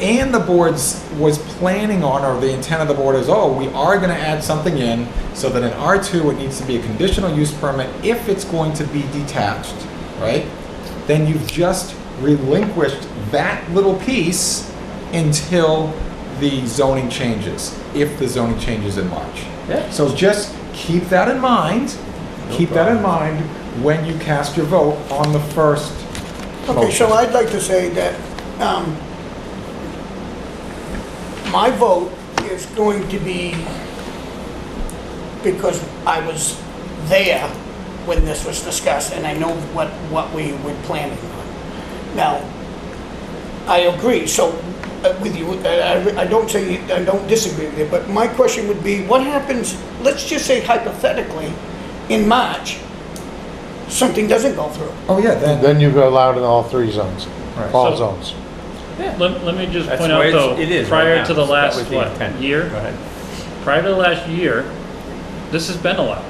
And the board's was planning on, or the intent of the board is, oh, we are gonna add something in so that in R2, it needs to be a conditional use permit if it's going to be detached, right? Then you've just relinquished that little piece until the zoning changes, if the zoning changes in March. Yeah. So just keep that in mind, when you cast your vote on the first Okay, motion. so I'd like to say that, my vote is going to be, because I was there when this was discussed, and I know what we were planning on. Now, I agree, so, with you, I don't disagree with you, but my question would be, what happens, let's just say hypothetically, in March, something doesn't go through. Oh, yeah, then you're allowed in all three zones, Right. all So- zones. Let me just That's point the out way though, it is right prior now. to the That last, was the what, intent. year? Go ahead. Prior to the last year, this has been allowed.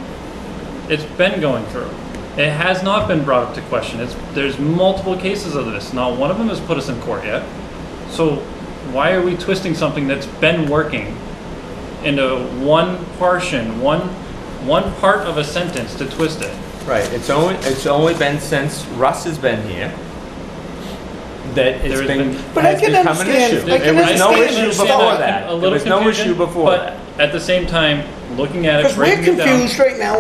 It's been going through. It has not been brought up to question. There's multiple cases of this. Not one of them has put us in court yet. So why are we twisting something that's been working into one portion, one part of a sentence to twist it? Right, it's only been since Russ has been here that it's There's been, been- But I has can become an understand- issue. I can There was no understand issue this before stuff. that. A There little was no confusion, issue before that. But at the same time, looking at it, Because we're breaking it down. confused right now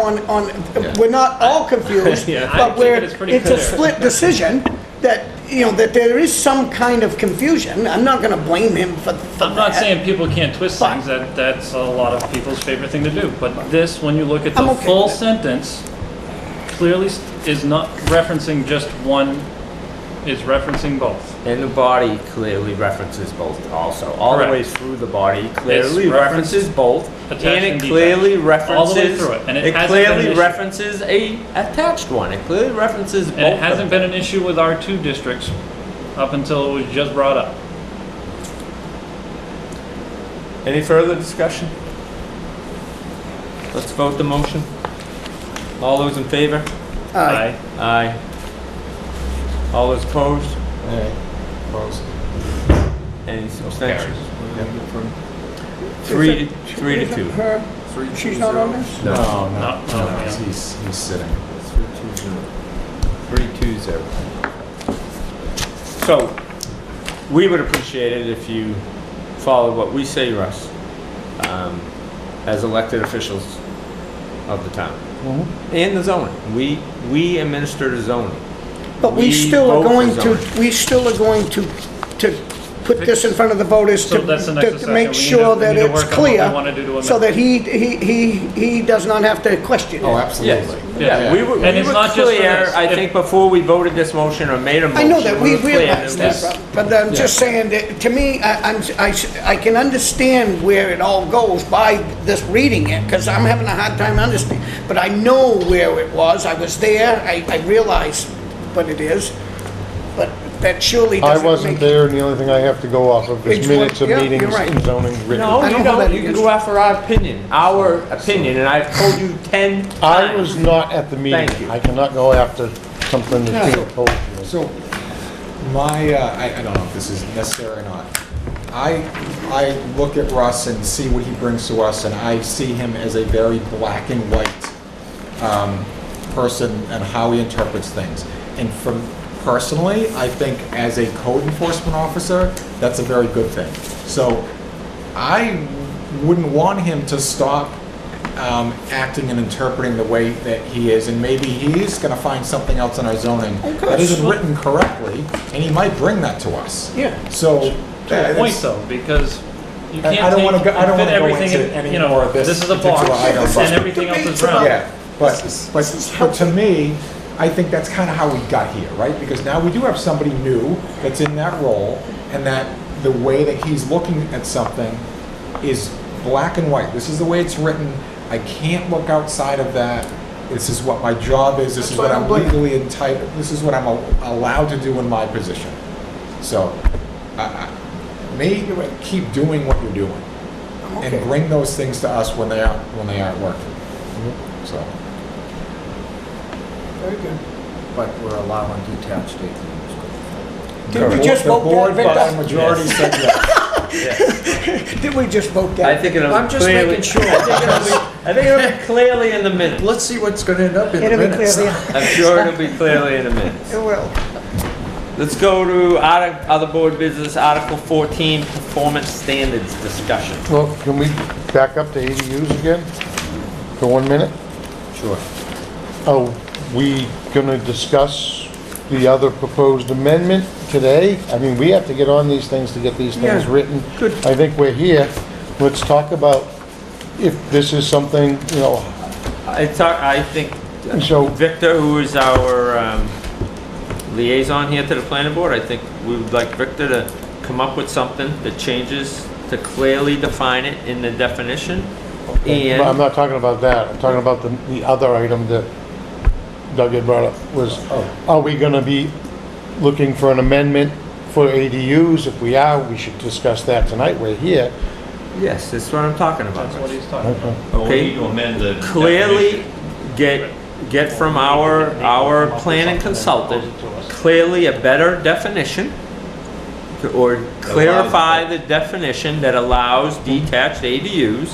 we're not all confused, Yeah, I but think it's pretty it's a clear. split decision that, that there is some kind of confusion. I'm not gonna blame him for that. I'm not saying people can't twist But- things, that's a lot of people's favorite thing to do, but this, when you look at I'm the okay full with it. sentence, clearly is not referencing just one It's referencing both. And the body clearly references both also. All the way Correct. through the body clearly It's referenced, references both. attached And and it clearly detached. All the way references, through it, and it it hasn't been an clearly issue. references a attached one. It clearly references both. And it of hasn't them. been an issue with R2 districts up until it was just brought up. Any further discussion? Let's vote the motion. All those in favor? Aye. Aye. All those opposed? Nay. Opposed? Any abstentions? Is it- 3 to isn't 2. her- She's not on this? No, No, no, no, no, no. he's sitting. 3-2-0. So, we would appreciate it if you followed what we say, Russ, as elected officials of the town. And the zoning. We administer the zoning. But we We still are vote for going to, zoning. we still are going to put this in front of the voters So that's the next to discussion. make We need sure to- that we need to it's work on what we clear, wanna do to so amend. that he does not have to question Oh, it. absolutely. Yeah, we were, And we it's were not just for clear, this. I If- think, before we voted this motion or made a motion. I know that, we were clear realize that that, but I'm just saying that, to me, I can understand where it all goes by this reading it, because I'm having a hard time understanding. But I know where it was, I was there, I realize what it is, but that surely I doesn't wasn't make. there, and the only thing I have to go off of is It's minutes of what- yeah, meetings you're right. and zoning written. No, I you know how that don't, you can is. go after our opinion, and I've told you 10 times. I was not at the meeting. Thank you. I cannot go after something that's being told to me. So, I don't know if this is necessary or not. I look at Russ and see what he brings to us, and I see him as a very black and white person and how he interprets things. And from personally, I think as a code enforcement officer, that's a very good thing. So I wouldn't want him to stop acting and interpreting the way that he is, and maybe he is gonna find something else in our zoning that isn't written correctly, and he might bring that to us. Yeah. So. To a point though, because you I can't don't wanna take go- I don't and fit wanna go everything into in, any you more know, of this this is a particular box item, but- and everything else is round. Yeah, but to me, I think that's kind of how we got here, right? Because now we do have somebody new that's in that role, and that the way that he's looking at something is black and white. This is the way it's written. I can't look outside of that. This is what my job is. This is what I'm legally entitled. This is what I'm allowed to do in my position. So, maybe keep doing what you're doing, Okay. and bring those things to us when they aren't working. So. Very good. But we're allowing detached ADUs. Did we just The vote board that, by Victor? majority said yes. Did we just vote I that? think it'll I'm be just clearly, making sure. I think it'll be clearly in the minutes. Let's see what's gonna end up in the It'll be minutes. clearly, I'm sure it'll be clearly in the minutes. It will. Let's go to other board business, Article 14, performance standards discussion. Well, can we back up to ADUs again for 1 minute? Sure. Are we gonna discuss the other proposed amendment today? I mean, we have to get on these things to get these things Yeah, written. good. I think we're here. Let's talk about if this is something, you know, I think So- Victor, who is our liaison here to the planning board, I think we would like Victor to come up with something that changes to clearly define it in the definition. but I'm And, not talking about that. I'm talking about the other item that Doug had brought up was, are we gonna be looking for an amendment for ADUs? If we are, we should discuss that tonight. We're here. yes, that's what I'm talking about. That's what he's talking about. But we Okay. need to amend the Clearly definition. get from our planning consultant, clearly a better definition, or clarify the definition that allows detached ADUs.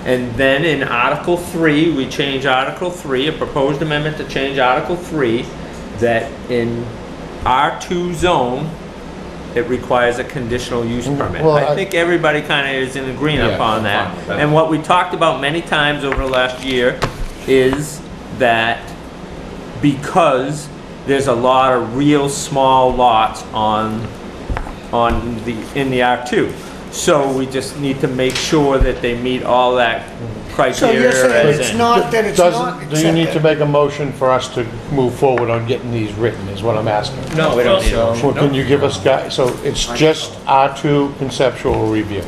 And then in Article 3, we change Article 3, a proposed amendment to change Article 3, that in R2 zone, it requires a conditional use permit. Well, I think everybody kind of is in agreement Yeah, upon I'm that. fine with that. And what we talked about many times over the last year is that because there's a lot of real small lots in the R2. So we just need to make sure that they meet all that So criteria. you're saying as it's in- not, that it's not Doesn't, do you need to accepted? make a motion for us to move forward on getting these written, is what I'm asking? No, we don't need a Well, motion. can you give us, so it's just R2 conceptual review?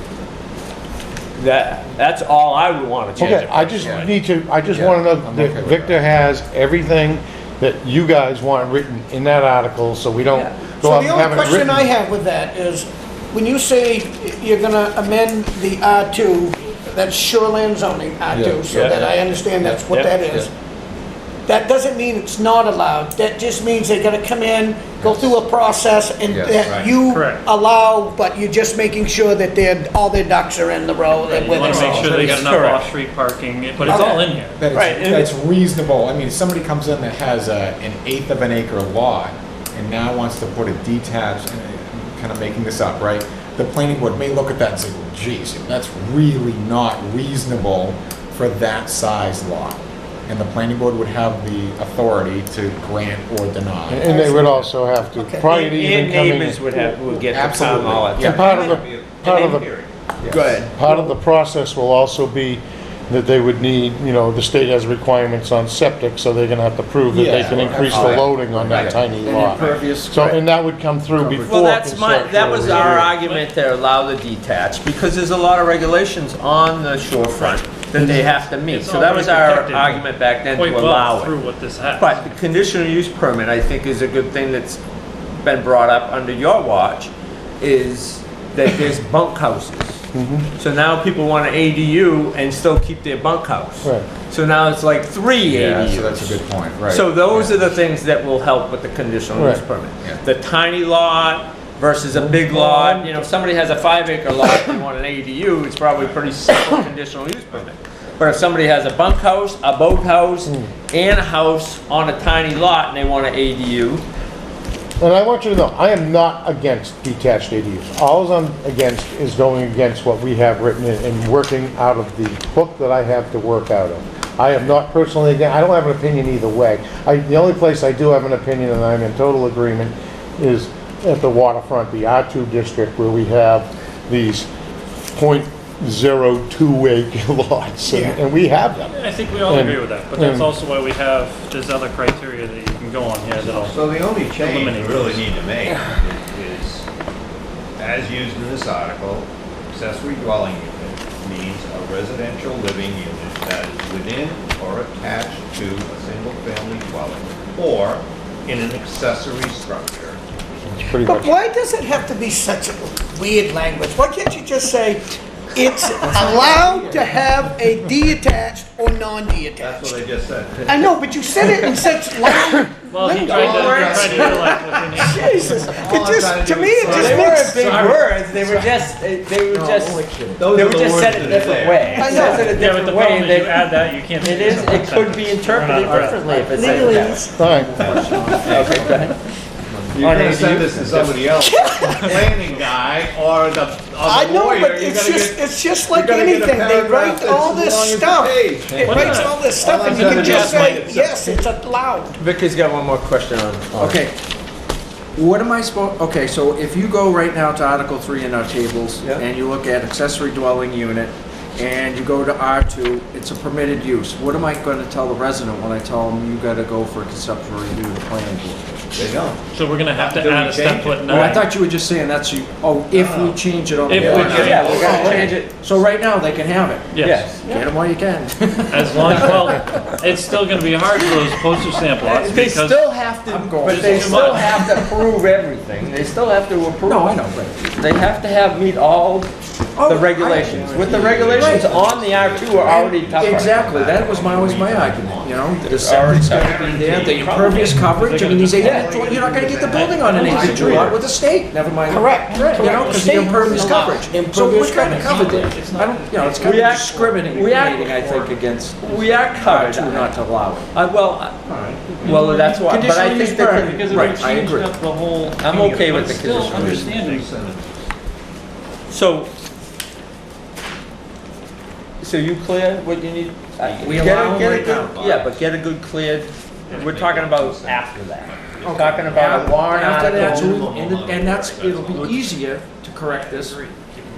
That's all I would want to change. Okay, it I just personally. need to, I just Yeah, want to know I'm that okay with Victor that. has everything that you guys want written in that article, so we don't Yeah. go So out the and only have it question written. I have with that is, when you say you're gonna amend the R2, that's shoreline zoning R2, so Yeah. that I understand that's what Yeah. that is. That doesn't mean it's not allowed, that just means they gotta come in, go through a process, and Yes, that right. you Correct. allow, but you're just making sure that all their ducks are in the row. and You where wanna they're make all- sure they got enough Correct. off-street parking, but it's all in here. That Right, it's, and- that it's reasonable. I mean, if somebody comes in that has an eighth of an acre lot and now wants to put a detached, kind of making this up, right? The planning board may look at that and say, well, geez, that's really not reasonable for that size lot. And the planning board would have the authority to grant or deny. And they would also have to, Okay. prior to even And coming. neighbors would get the town Absolutely. hall. Yeah. And part of the, Go ahead. part of the process will also be that they would need, the state has requirements on septic, so they're gonna have to prove that they Yeah, can increase the absolutely. loading on that Right. tiny And lot. impervious. So, and that would come through before. Well, that was conceptual our review. argument to allow the detached, because there's a lot of regulations on the shorefront that they have to meet. It's So that was already our protected argument back then Quite to allow well through it. what this has. But the conditional use permit, I think, is a good thing that's been brought up under your watch, is that there's bunkhouses. So now people want an ADU and still keep their bunkhouse. Right. So now it's like 3 Yeah, ADUs. so that's a good point, right. So those Yeah. are the things that will help with the conditional use Right. permit. Yeah. The tiny lot versus a big lot, if somebody has a 5 acre lot and they want an ADU, it's probably a pretty simple conditional use permit. But if somebody has a bunkhouse, a boathouse, and a house on a tiny lot and they want an ADU, And I want you to know, I am not against detached ADUs. All I'm against is going against what we have written and working out of the book that I have to work out of. I am not personally against, I don't have an opinion either way. The only place I do have an opinion, and I'm in total agreement, is at the waterfront, the R2 district, where we have these .02 acre lots, and we have them. I think we all And- agree with that, but that's and- also why we have, there's other criteria that you can go on here that'll. So the only change we Eliminate really those. need to make is, as used in this article, accessory dwelling unit means a residential living unit that is within or attached to a single-family dwelling or in an accessory structure. It's pretty But much. why does it have to be such a weird language? Why can't you just say, it's allowed to have a detached or That's non-detached? what I just said. I know, but you said it in such loud Well, he lingo. tried to utilize what we need. Jesus, it just, to me, it they just weren't makes. big words, they were just Those they are were the just words said it a of the different day. way. I It know. says it a Yeah, but the different way, problem and is you they- add that, you can't. it is, it could be interpreted We're not- differently if it's said that way. Legalese. All right. Okay, go ahead. You're On gonna ADU? send this to somebody else, planning guy or the I know, lawyer, but you're it's gonna just, get. it's just like you're gonna get a anything, they paragraph write that's all as this long as the stuff. page. It Why writes not? all this stuff, All and I'm you can gonna just do is say, make it yes, it's allowed. Vicky's got one more question on. Okay. What am I supposed, okay, so if you go right now to Article 3 in our tables, Yeah. and you look at accessory dwelling unit, and you go to R2, it's a permitted use. What am I gonna tell the resident when I tell them you gotta go for a conceptual review of the planning board? They don't. So we're gonna have to Until we add a change step it. foot Oh, I nine. thought you were just saying that's you, oh, if we change it on the If we warrant. change it. Yeah, we're gonna Oh, change it. So right now, they can have it. Yes, Get them while you can. as long, well, it's still gonna be hard for those postage stamp lots They because. still have to, I'm going- but they Just too still much. have to approve everything. They still have to approve. No, I know, right. They have to have, meet all Oh, the regulations. With the regulations on the R2 are already tougher. Exactly, that was always my argument, you know, the already septic's gonna be there, the impervious coverage, I mean, these 8-inch, you're not gonna get the building on an 8-inch lot with the state, never mind. Correct, You know, correct. because the State impervious allows coverage. So impervious we're kind of coverage. covered there. I don't, you know, it's kind We of act- discriminating, we act- I think, against We are covered. R2 not to allow it. Well, that's why, but I Conditional use think that, permit. Because it Right, would I change agree. up the whole. I'm okay with but the still conditional use. understanding. so you clear what you need? We Get a- allow get a right good- now. Yeah, but get a good cleared, we're talking about after that. We're talking about a warrant After that, article. and that's, it'll be easier to correct this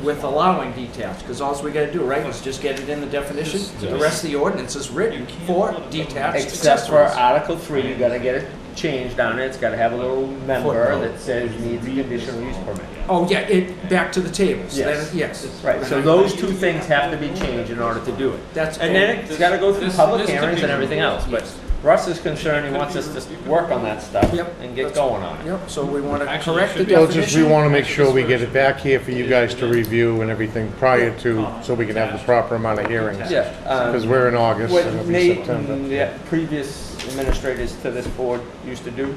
with allowing detached, because all we gotta do, right, is just get it in the definition. The rest of the ordinance is written for detached Except for accessories. Article 3, you gotta get it changed down there, it's gotta have a little member Footnote. that says needs a conditional use permit. Oh, yeah, back to the tables, then, Yes. yes. Right, so those two things have to be changed in order to do it. That's. And then it's gotta go through This- public this could hearings be and everything else, but Yes. Russ is concerned, he wants us to work on that stuff Yep. and get going on it. Yep, so we wanna Actually, correct the it should be- Well, just, we definition. wanna make sure we get it back here for you guys to review and everything prior to, so we can have the proper amount of hearings. Yeah. Because we're in August and it'll What be Nate September. and the previous administrators to this board used to do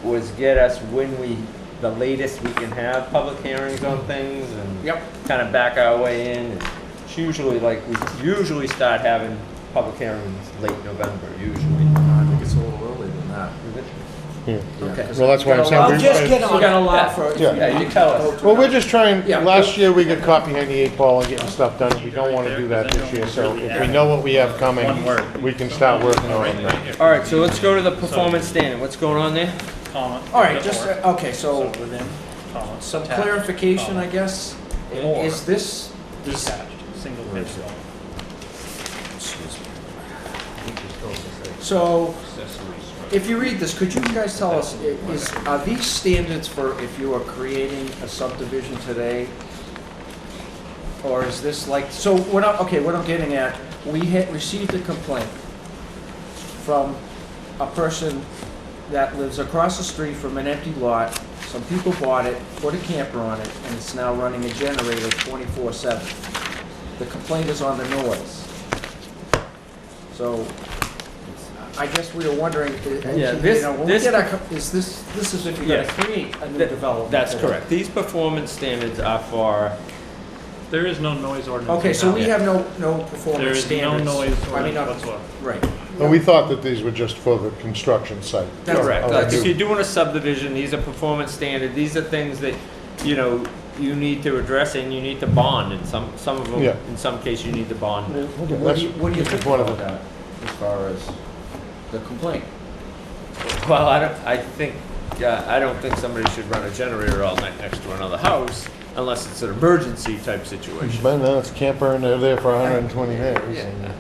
was get us the latest we can have public hearings on things and Yep. kind of back our way in. It's usually like, we usually start having public hearings late November, usually. I think it's a little earlier than that. Yeah. Okay. Well, that's why I'm saying. I'll we- just get We on gotta it. allow for. Yeah. You tell us. Well, we're just trying, Yeah. last year we got caught behind the 8 ball and getting stuff done. We don't wanna do that this year, so if we know what we have coming, One word. we can start working on it. All right, so let's go to the performance standard. What's going on there? Comma. All right, just, okay, so within, comma. some attached, clarification, I comma, guess. Or- Is this, Detached, single page dwelling. so, if you read this, could you guys tell us, are these standards for if you are creating a subdivision today? Or is this like, so what I'm getting at, we had received a complaint from a person that lives across the street from an empty lot. Some people bought it, put a camper on it, and it's now running a generator 24/7. The complaint is on the noise. So, I guess we were wondering, Yeah, you this- know, when we this- get our, this is if you're Yeah. gonna create a new That- development. That's correct. These performance standards are for, There is no noise ordinance. Okay, so now. we have no There performance is no standards. noise I mean, ordinance whatsoever. right. And we thought that these were just for the construction site. That's correct. Oh, Like, I if do. you're doing a subdivision, these are performance standard, these are things that, you know, you need to address and you need to bond, and some of them, Yeah. in some cases, you need to bond. Okay, What do that's- you, what do you that's think one of about the- that, as far as the complaint? Well, I don't think somebody should run a generator all night next to another house unless it's an emergency type situation. But now it's camper and they're there for 120 days.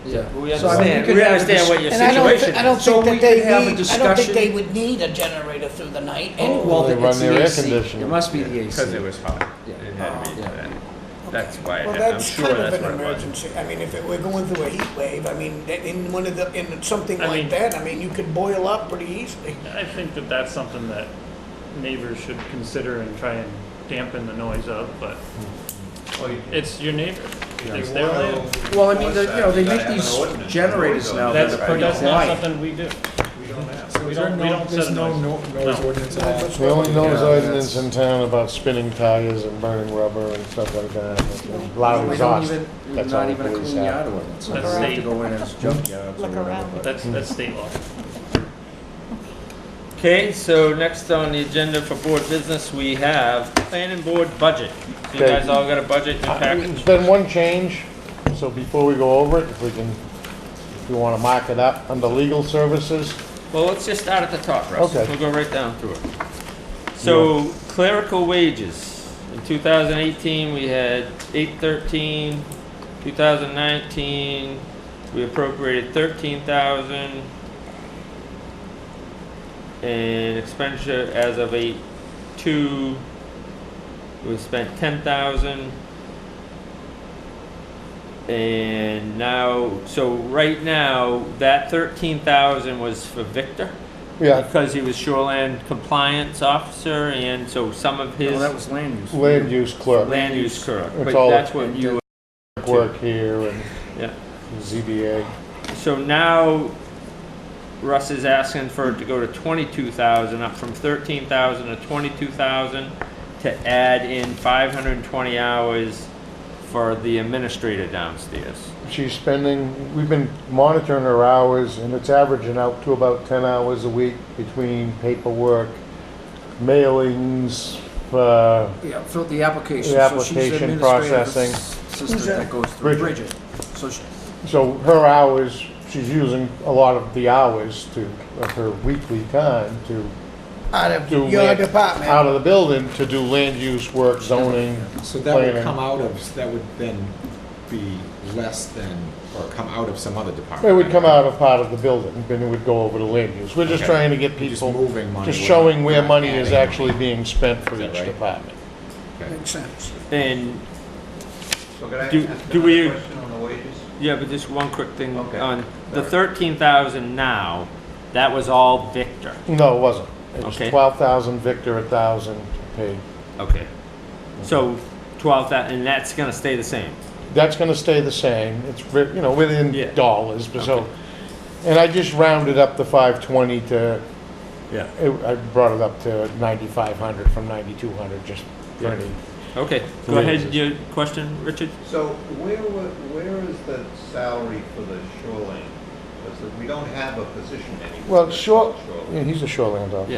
Yeah. We So, I mean, understand, could we have a understand what your And I don't, situation I don't is. So think we that they could have a need, I don't think discussion- they would need a generator through the night Oh, anyway. well, They run it's the their air AC. conditioning. It must be the AC. Because it was hot. Yeah. It had to be Yeah. that. That's why, Well, I'm that's sure kind that's of what an it was. emergency. I mean, if we're going through a heat wave, I mean, in one of the, in something I like mean- that, I mean, you could boil up pretty easily. I think that that's something that neighbors should consider and try and dampen the noise of, but it's your neighbor. It's their land. Well, I mean, you know, they make these generators now that That's, are pretty that's not quiet. something we do. So We don't set there's a no noise. noise No. ordinance at all? The only noise Yeah, ordinance that's- in town about spinning tires and burning rubber and stuff like that. Loud We don't exhaust. even, That's not all even a police clean have. yard ordinance. That's We have to state. go in as junkyards or Look whatever. around. but- That's state law. Okay, so next on the agenda for board business, we have planning board budget. So you Okay. guys all got a budget in your There's package? been one change, so before we go over it, if we can, if you wanna mark it up under legal services. Well, let's just start at the top, Russ. Okay. We'll go right down through it. So clerical wages. In 2018, we had 813. 2019, we appropriated 13,000. And expenditure as of 8/2, we spent 10,000. And now, so right now, that 13,000 was for Victor? Yeah, Because he was shoreline compliance officer, and so some of his No, that was land use. land use clerk, land use clerk. It's But all- that's what you, work here and yeah. ZBA. So now Russ is asking for it to go to 22,000, up from 13,000 to 22,000, to add in 520 hours for the administrator downstairs. She's spending, we've been monitoring her hours and it's averaging out to about 10 hours a week between paperwork, mailings, Yeah, fill the application. The So she's application administrative processing. Assistant that goes through Bridget. So she, so her hours, she's using a lot of the hours of her weekly time to out of do your land- department. out of the building to do land use work, zoning. So that would planning. come out of, that would then be less than, or come out of some other department? It would come out of part of the building, then it would go over to land use. We're just Okay. trying to get You're just people, moving money. just We're showing not- where not money is adding actually money. being spent for Is that each right? department. Okay. Makes sense. And, So could I Do- ask do we- another question on the wages? yeah, but just one quick thing Okay. on the Sorry. 13,000 now, that was all Victor. No, it wasn't. It was Okay. 12,000 Victor, 1,000 paid. Okay. So 12,000, and that's gonna stay the same? That's gonna stay the same. It's, you know, within Yeah. dollars, but so. Okay. And I just rounded up the 520 to, Yeah. I brought it up to 9,500 from 9,200, just for Yeah. any. Okay, go ahead, your question, Richard? So where is the salary for the shoreline? Because we don't have a position anymore. Well, that's shore, called yeah, shoreline. he's a shoreland officer.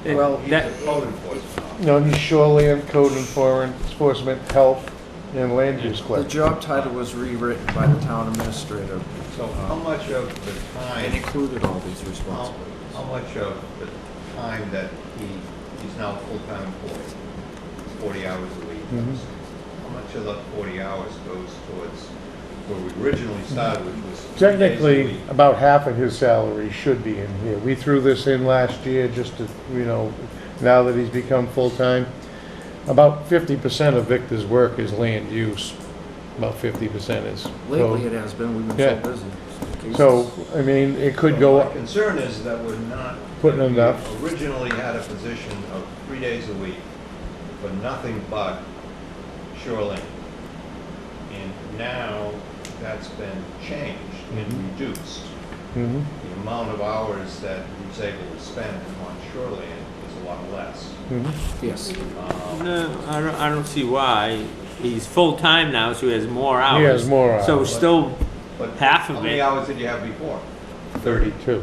Yes. Well, He's that, a code enforcement officer. No, he's shoreland, code enforcement, health, and land use The clerk. job title was rewritten by the town administrator So how much of the and time, included all these how responsibilities. how much of the time that he's now a full-time employee, 40 hours a week, Mhm. how much of the 40 hours goes towards where we originally started, which was 3 days a Technically, week? about half of his salary should be in here. We threw this in last year just to, you know, now that he's become full-time. About 50% of Victor's work is land use. About 50% is. Lately it has been, we've Yeah. been so busy. Cases. So, I mean, it could go My up. concern is that we're not. Putting we enough. Originally had a position of 3 days a week for nothing but shoreline. And now that's been changed and reduced. Mhm. The amount of hours that he's able to spend on shoreline is a lot less. Mhm. Yes. no, I don't see why. He's full-time now, so he has more hours. He has more So hours. still, But Half of how many it. hours did you have before? 32.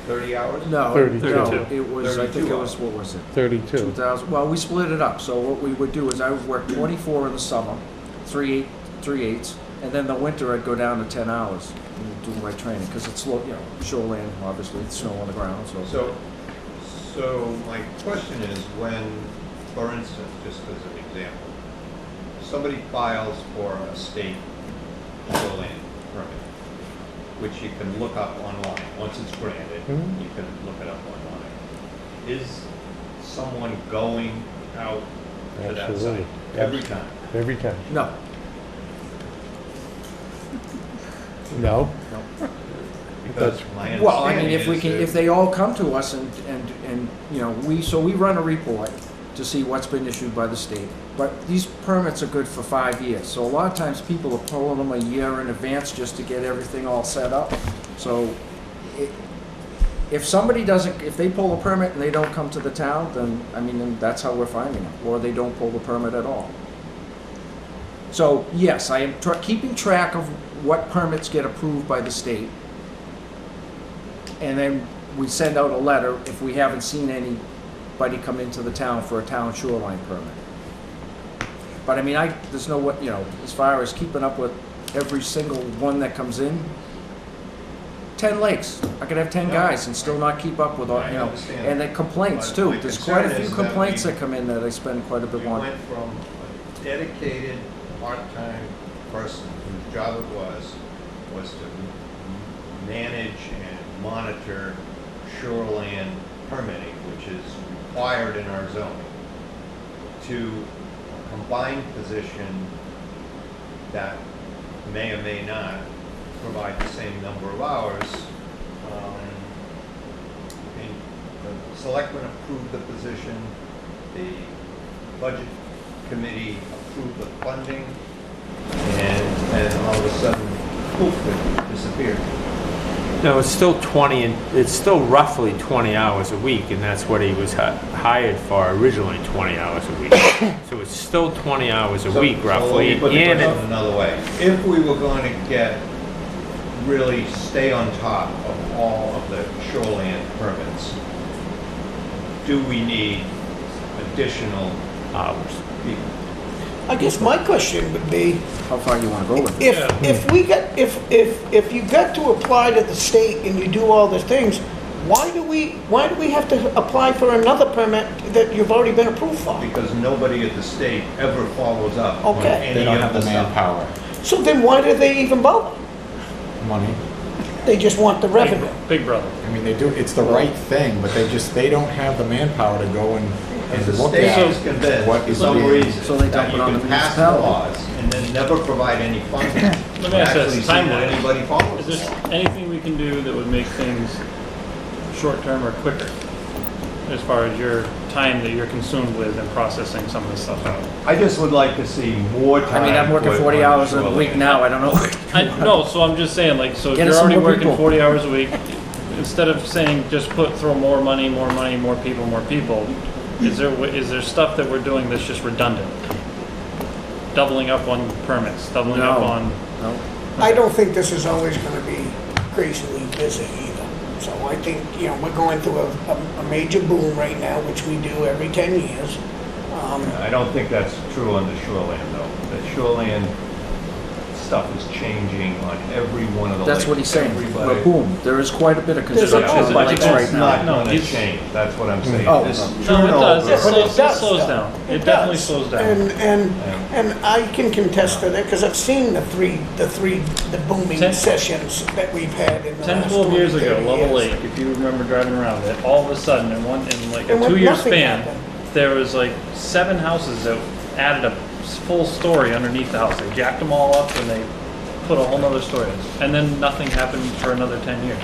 30 hours? No, 32. no, it was, I think 32 it was, what was it? 32. 2,000, well, we split it up, so what we would do is I would work 24 in the summer, 3/8, and then the winter I'd go down to 10 hours and do my training, because it's, you know, shoreline, obviously, it's snow on the ground, so. So my question is when, for instance, just as an example, somebody files for a state shoreline permit, which you can look up online, once it's granted, Mhm. you can look it up online. Is someone going out to that Absolutely. site every time? Every time. No, No? Because my well, I mean, understanding if we is can, that- if they all come to us and, you know, so we run a report to see what's been issued by the state. But these permits are good for 5 years, so a lot of times people are pulling them a year in advance just to get everything all set up. So if somebody doesn't, if they pull a permit and they don't come to the town, then, I mean, then that's how we're finding them, or they don't pull the permit at all. So, yes, I am keeping track of what permits get approved by the state. And then we send out a letter if we haven't seen anybody come into the town for a town shoreline permit. But I mean, there's no, you know, as far as keeping up with every single one that comes in, 10 lakes. I could have 10 No. guys and still not keep up with all, I you know. understand. And the complaints But too. my There's quite a concern few is that complaints we- that come in that I spend quite a bit We on. went from a dedicated, part-time person whose job it was to manage and monitor shoreland permitting, which is required in our zoning, to a combined position that may or may not provide the same number of hours. And the selectmen approved the position, the budget committee approved the funding, and then all of a sudden, poof, it disappeared. no, it's still 20, and it's still roughly 20 hours a week, and that's what he was hired for originally, 20 hours a week. So it's still 20 hours a So- week so let roughly, me put the and question it, another way. If we were going to really stay on top of all of the shoreline permits, do we need additional hours. people? I guess my question would be, How far you wanna go with it? if we got, if you got to apply to the state and you do all the things, why do we have to apply for another permit that you've already been approved for? Because nobody at the state ever follows up on Okay. any They don't of have the the stuff. manpower, So then why do they even bother? money. They just want the revenue. Big brother. I mean, they do, it's the right thing, but they don't have the manpower to go and Because the look state at is convinced, what for is some being. reason, So they that dump you it on can the pass municipality. laws and then never provide any funding. Let me ask you Actually this, see that timeline. anybody follows. Is there anything we can do that would make things short-term or quicker? As far as your time that you're consumed with and processing some of this stuff out? I just would like to see more time. I mean, I'm working put 40 on hours a shoreline. week now, I don't know. No, so I'm just saying, like, so if Get us you're some already more working people. 40 hours a week, instead of saying just throw more money, more people, is there stuff that we're doing that's just redundant? Doubling up on permits, doubling up No. on, No. I don't think this is always gonna be crazily busy either. So I think, we're going through a major boom right now, which we do every 10 years. I don't think that's true on the shoreline though. The shoreline stuff is changing on every one of the lakes. That's what he's saying. Everybody- Well, boom, there is quite a bit of There's a construction boom, on but lakes it's right now. Not No, gonna he's- change, that's what I'm saying. Oh, This no, it turnover- does, But it it does, slows though. down. It It definitely does. slows down. And I can contest to that, because I've seen the booming 10 sessions that we've had in the 10, last 12 years 20, ago, 30 Level years. Lake, if you remember driving around it, all of a sudden, in like a And when 2-year nothing span, happened. there was like 7 houses that added a full story underneath the house. They jacked them all up and they put a whole nother story in. And then nothing happened for another 10 years.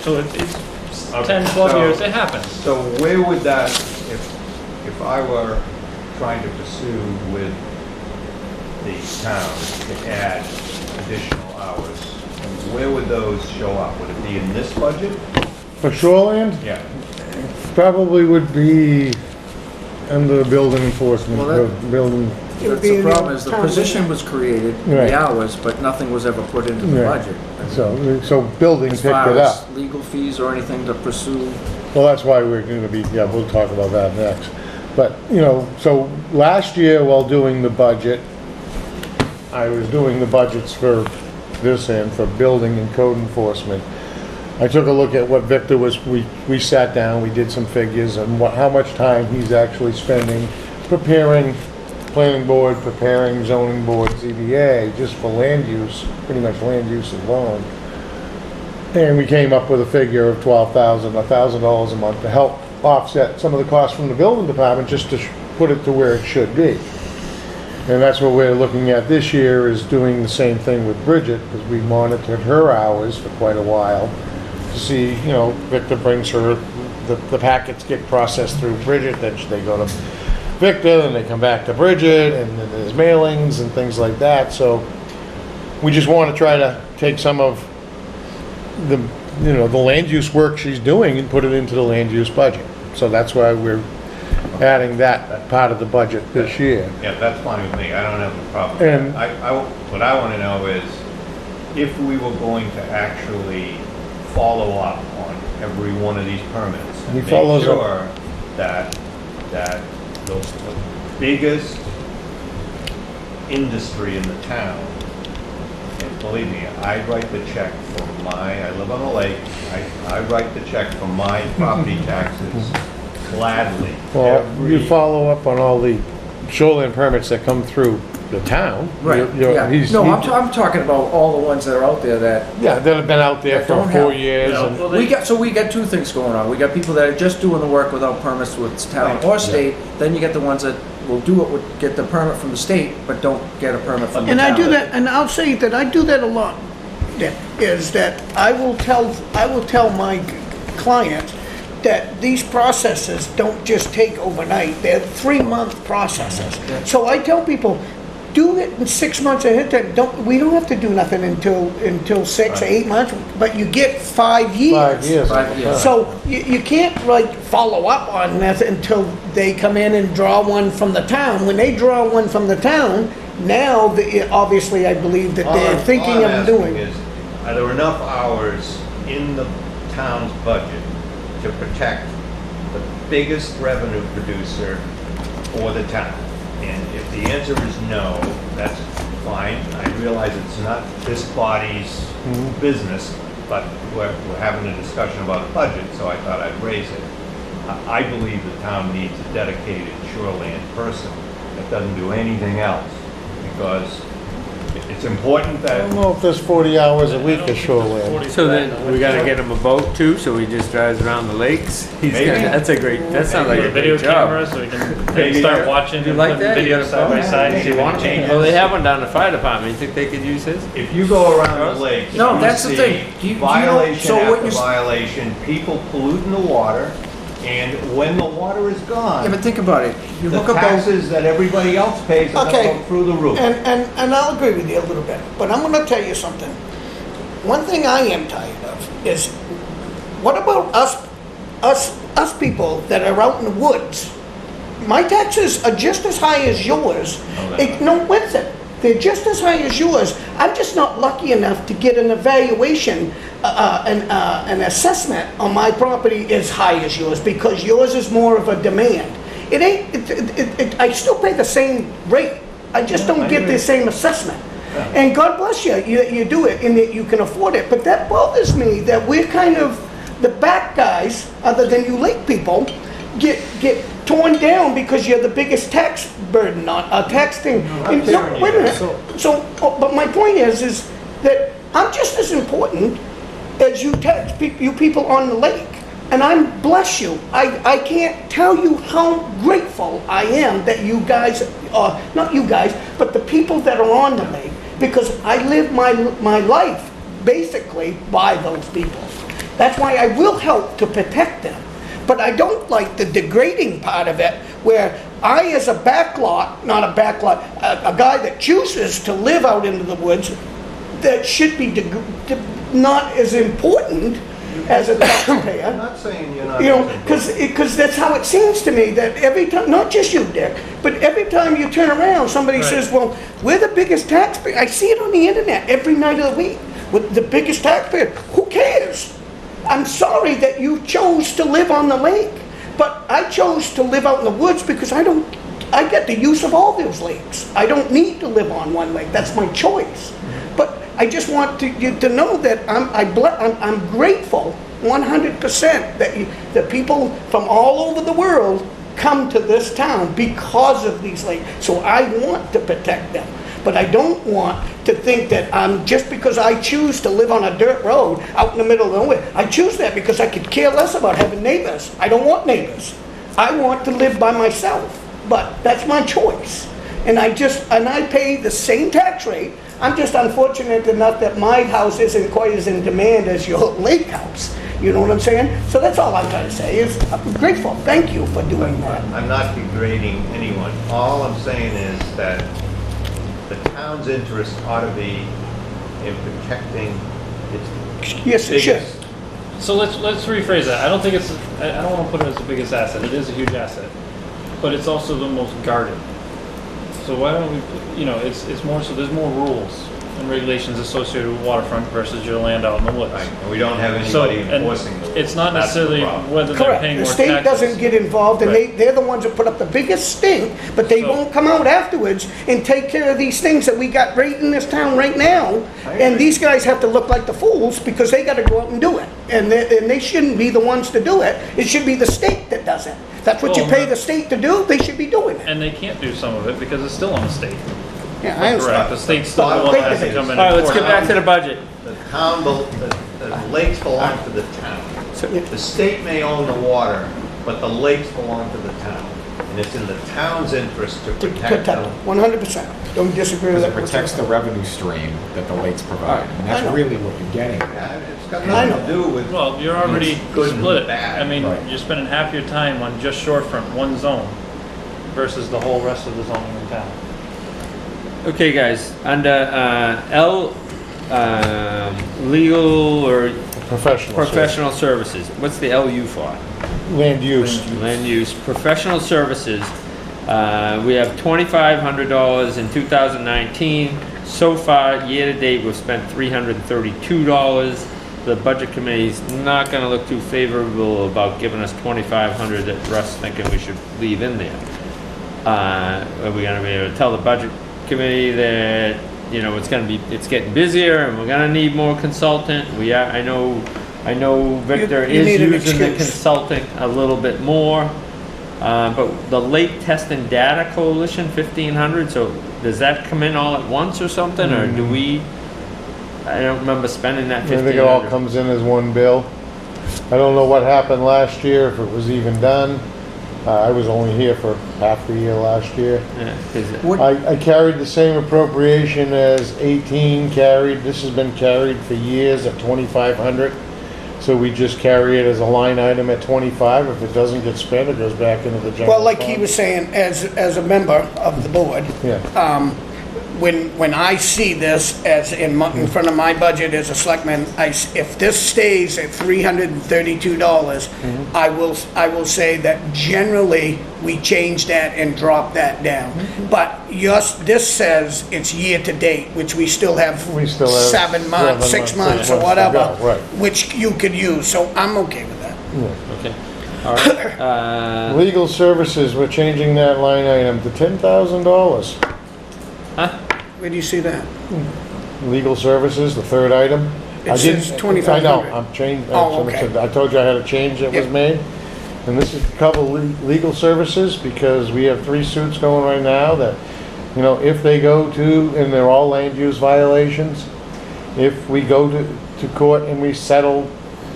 So it's Okay, 10, 12 so- years, it happens. So where would that, if I were trying to pursue with the town to add additional hours, where would those show up? Would it be in this budget? For shoreland, Yeah. probably would be under the building enforcement, Well, that- building, It would That's be the in problem, is the town position was created, Right. the hours, but nothing was ever put into the Right. budget. so building As picked far it as up. legal fees or anything to pursue, Well, that's why we're gonna be, yeah, we'll talk about that next. But, so last year while doing the budget, I was doing the budgets for this and for building and code enforcement. I took a look at what Victor was, we sat down, we did some figures and how much time he's actually spending preparing planning board, preparing zoning board, ZBA, just for land use, pretty much land use alone. And we came up with a figure of $1,000 a month to help offset some of the costs from the building department, just to put it to where it should be. And that's what we're looking at this year, is doing the same thing with Bridget, because we monitored her hours for quite a while to see, Victor brings her, the packets get processed through Bridget, then they go to Victor, then they come back to Bridget, and then there's mailings and things like that. So we just want to try to take some of the land use work she's doing and put it into the land use budget. So that's why we're adding that part of the budget this year. Yeah, that's fine with me, I don't have a problem. And- What I want to know is, if we were going to actually follow up on every one of these permits, He and follows make up. sure that the biggest industry in the town, and believe me, I write the check for I live on a lake, I write the check for my property taxes gladly. Well, you Every- follow up on all the shoreline permits that come through the town. yeah. He's- No, he- I'm talking about all the ones that are out there that, Yeah, that have been out there that for don't 4 have- years. Yeah, and- well, we got 2 things going on. We got people that are just doing the work without permits with town Right. or state, then you get the ones that will do it, get the permit from the state, but don't get a permit from the And town. I do that, and I'll say that I do that a lot, Dick, is that I will tell my clients that these processes don't just take overnight, they're 3-month processes. So I tell people, do it in 6 months ahead of time. We don't have to do nothing until 6 or 8 months, but you get 5 years. 5 years. 5 years. So you can't follow up on that until they come in and draw one from the town. When they draw one from the town, now, obviously, I believe that they're thinking All I'm of asking doing. is, are there enough hours in the town's budget to protect the biggest revenue producer for the town? And if the answer is no, that's fine. I realize it's not this body's business, but we're having a discussion about a budget, so I thought I'd raise it. I believe the town needs a dedicated shoreland person that doesn't do anything else, because it's important I that, don't know if there's 40 hours a week I don't of think there's shoreline. 40 So for then that. we gotta get him a boat too, so he just drives around the lakes? Maybe. That's a great, that sounds like With a a video great job. camera, so we can Maybe start there- watching You and like putting that? You got videos a side by phone? side, see You if want any it? changes. Well, they have one down the fire department. You think they could use his? if you go around the lake, No, you that's the see thing. Do you know- violation so what after you're s- violation, people polluting the water, and when the water is Yeah, gone, but think about it. You the hook up a, taxes that everybody else pays are gonna Okay. go through the roof. And I'll agree with you a little bit, but I'm gonna tell you something. One thing I am tired of is, what about us people that are out in the woods? My taxes are just as high as yours. No, listen, they're just as high as yours. I'm just not lucky enough to get an evaluation, an assessment on my property as high as yours, because yours is more of a demand. It ain't, I still pay the same rate. I just don't get the same assessment. And God bless you, you do it and that you can afford it. But that bothers me that we're kind of, the back guys, other than you lake people, get torn down because you're the biggest tax burden on, tax thing. And no, wait a minute. So, but my point is that I'm just as important as you you people on the lake. And I'm, bless you, I can't tell you how grateful I am that you guys, not you guys, but the people that are on the lake, because I live my life basically by those people. That's why I will help to protect them. But I don't like the degrading part of it, where I, as a backlot, not a backlot, a guy that chooses to live out into the woods, that should be not as important as a taxpayer. I'm not saying you're not. You know, because that's how it seems to me, that every time, not just you, Dick, but every time you turn around, somebody Right. says, well, we're the biggest taxpayer. I see it on the internet every night of the week, with the biggest taxpayer. Who cares? I'm sorry that you chose to live on the lake, but I chose to live out in the woods because I get the use of all those lakes. I don't need to live on one lake, that's my choice. But I just want you to know that I'm grateful 100% that the people from all over the world come to this town because of these lakes. So I want to protect them. But I don't want to think that just because I choose to live on a dirt road out in the middle of nowhere, I choose that because I could care less about having neighbors. I don't want neighbors. I want to live by myself, but that's my choice. And I pay the same tax rate. I'm just unfortunate enough that my house isn't quite as in demand as your lake house. You know what I'm saying? So that's all I'm trying to say is I'm grateful. Thank you for doing that. I'm not degrading anyone. All I'm saying is that the town's interest ought to be in protecting its Yes, it should. biggest. So let's rephrase that. I don't think it's, I don't want to put it as the biggest asset. It is a huge asset, but it's also the most guarded. So why don't we, it's more so there's more rules and regulations associated with waterfront versus your land out in the woods. Right, and we don't have So, anybody and enforcing those. it's not That's the necessarily problem. whether they're Correct. paying The more state taxes. doesn't get involved, and Right. they're the ones that put up the biggest stink, but they So- won't come out afterwards and take care of these things that we got right in this town right now. I And agree. these guys have to look like the fools because they gotta go out and do it. And they shouldn't be the ones to do it. It should be the state that does it. That's what you Well, pay the state to do, they should be doing it. And they can't do some of it because it's still on the state. Yeah, I understand. Correct. The state's still the one that has to come in. All right, and let's get enforce back to the budget. The town, the lakes belong to the town. The state may own the water, but the lakes belong to the town. And it's in the town's interest to To protect them. 100%. Don't disagree with Because that. it protects the revenue stream that the lakes provide. And I that's know. really what you're getting at. Yeah, It's got I nothing to do with. Well, you're already Good and split it. bad. I mean, Right. you're spending half your time on just shorefront, one zone, versus the whole rest of the zoning in town. Okay, guys, under L, legal or Professional. professional services, what's the LU for? Land use. Land use, professional services. We have $2,500 in 2019. So far, year-to-date, we've spent $332. The budget committee's not gonna look too favorable about giving us $2,500 that Russ thinking we should leave in there. Are we gonna be able to tell the budget committee that you know, it's getting busier and we're gonna need more consultant. I know Victor You is need an using the excuse. consulting a little bit more. But the Lake Test and Data Coalition, 1,500, so does that come in all at once or something, or do we, I don't remember spending that I think it all 1,500. comes in as one bill. I don't know what happened last year, if it was even done. I was only here for half the year last year. Yeah, 'cause I carried the same appropriation as 18 carried. This has been carried for years at 2,500. So we just carry it as a line item at 25. If it doesn't get spent, it goes back into the general Well, like he fund. was saying, as a member of the board, Yeah, when I see this as in front of my budget as a selectman, if this stays at $332, I will say that generally, we change that and drop that down. But this says it's year to date, which we still have We still have 7 months, 6 months, or to whatever, go, right. which you could use, so I'm okay with that. okay, all right, legal services, we're changing that line item to $10,000. Where do you see that? Legal services, the third item. It I says didn't- 2,500. I know, I'm changing, Oh, okay. I told you I had a change that was Yep. made. And this is to cover legal services, because we have 3 suits going right now that, you know, if they go to, and they're all land use violations, if we go to court and we settle,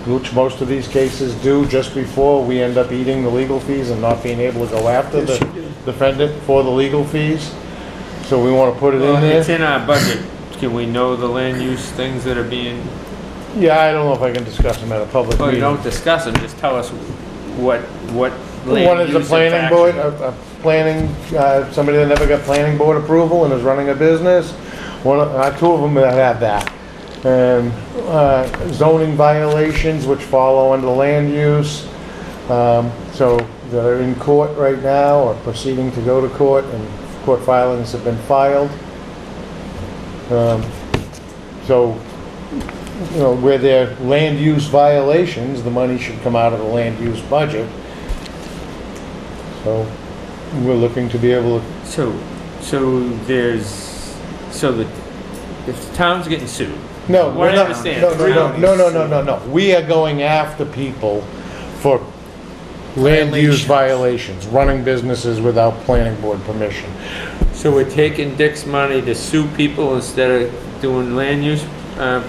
which most of these cases do, just before, we end up eating the legal fees and not being able to go after Yes, the you do. defendant for the legal fees. So we want to put it well, in it's there. in our budget. Can we know the land use things that are being, Yeah, I don't know if I can discuss them at a public well, you meeting. don't discuss them, just tell us what land One is a use planning board, infraction- a planning, somebody that never got planning board approval and is running a business. 2 of them that have that. And zoning violations, which follow under land use. So that are in court right now or proceeding to go to court, and court filings have been filed. So, you know, where they're land use violations, the money should come out of the land use budget. So, we're looking to be able to, if the town's getting sued. no, What we're I not, understand, no. We are going after people for land use violations, running businesses without planning board permission. So we're taking Dick's money to sue people instead of doing land use,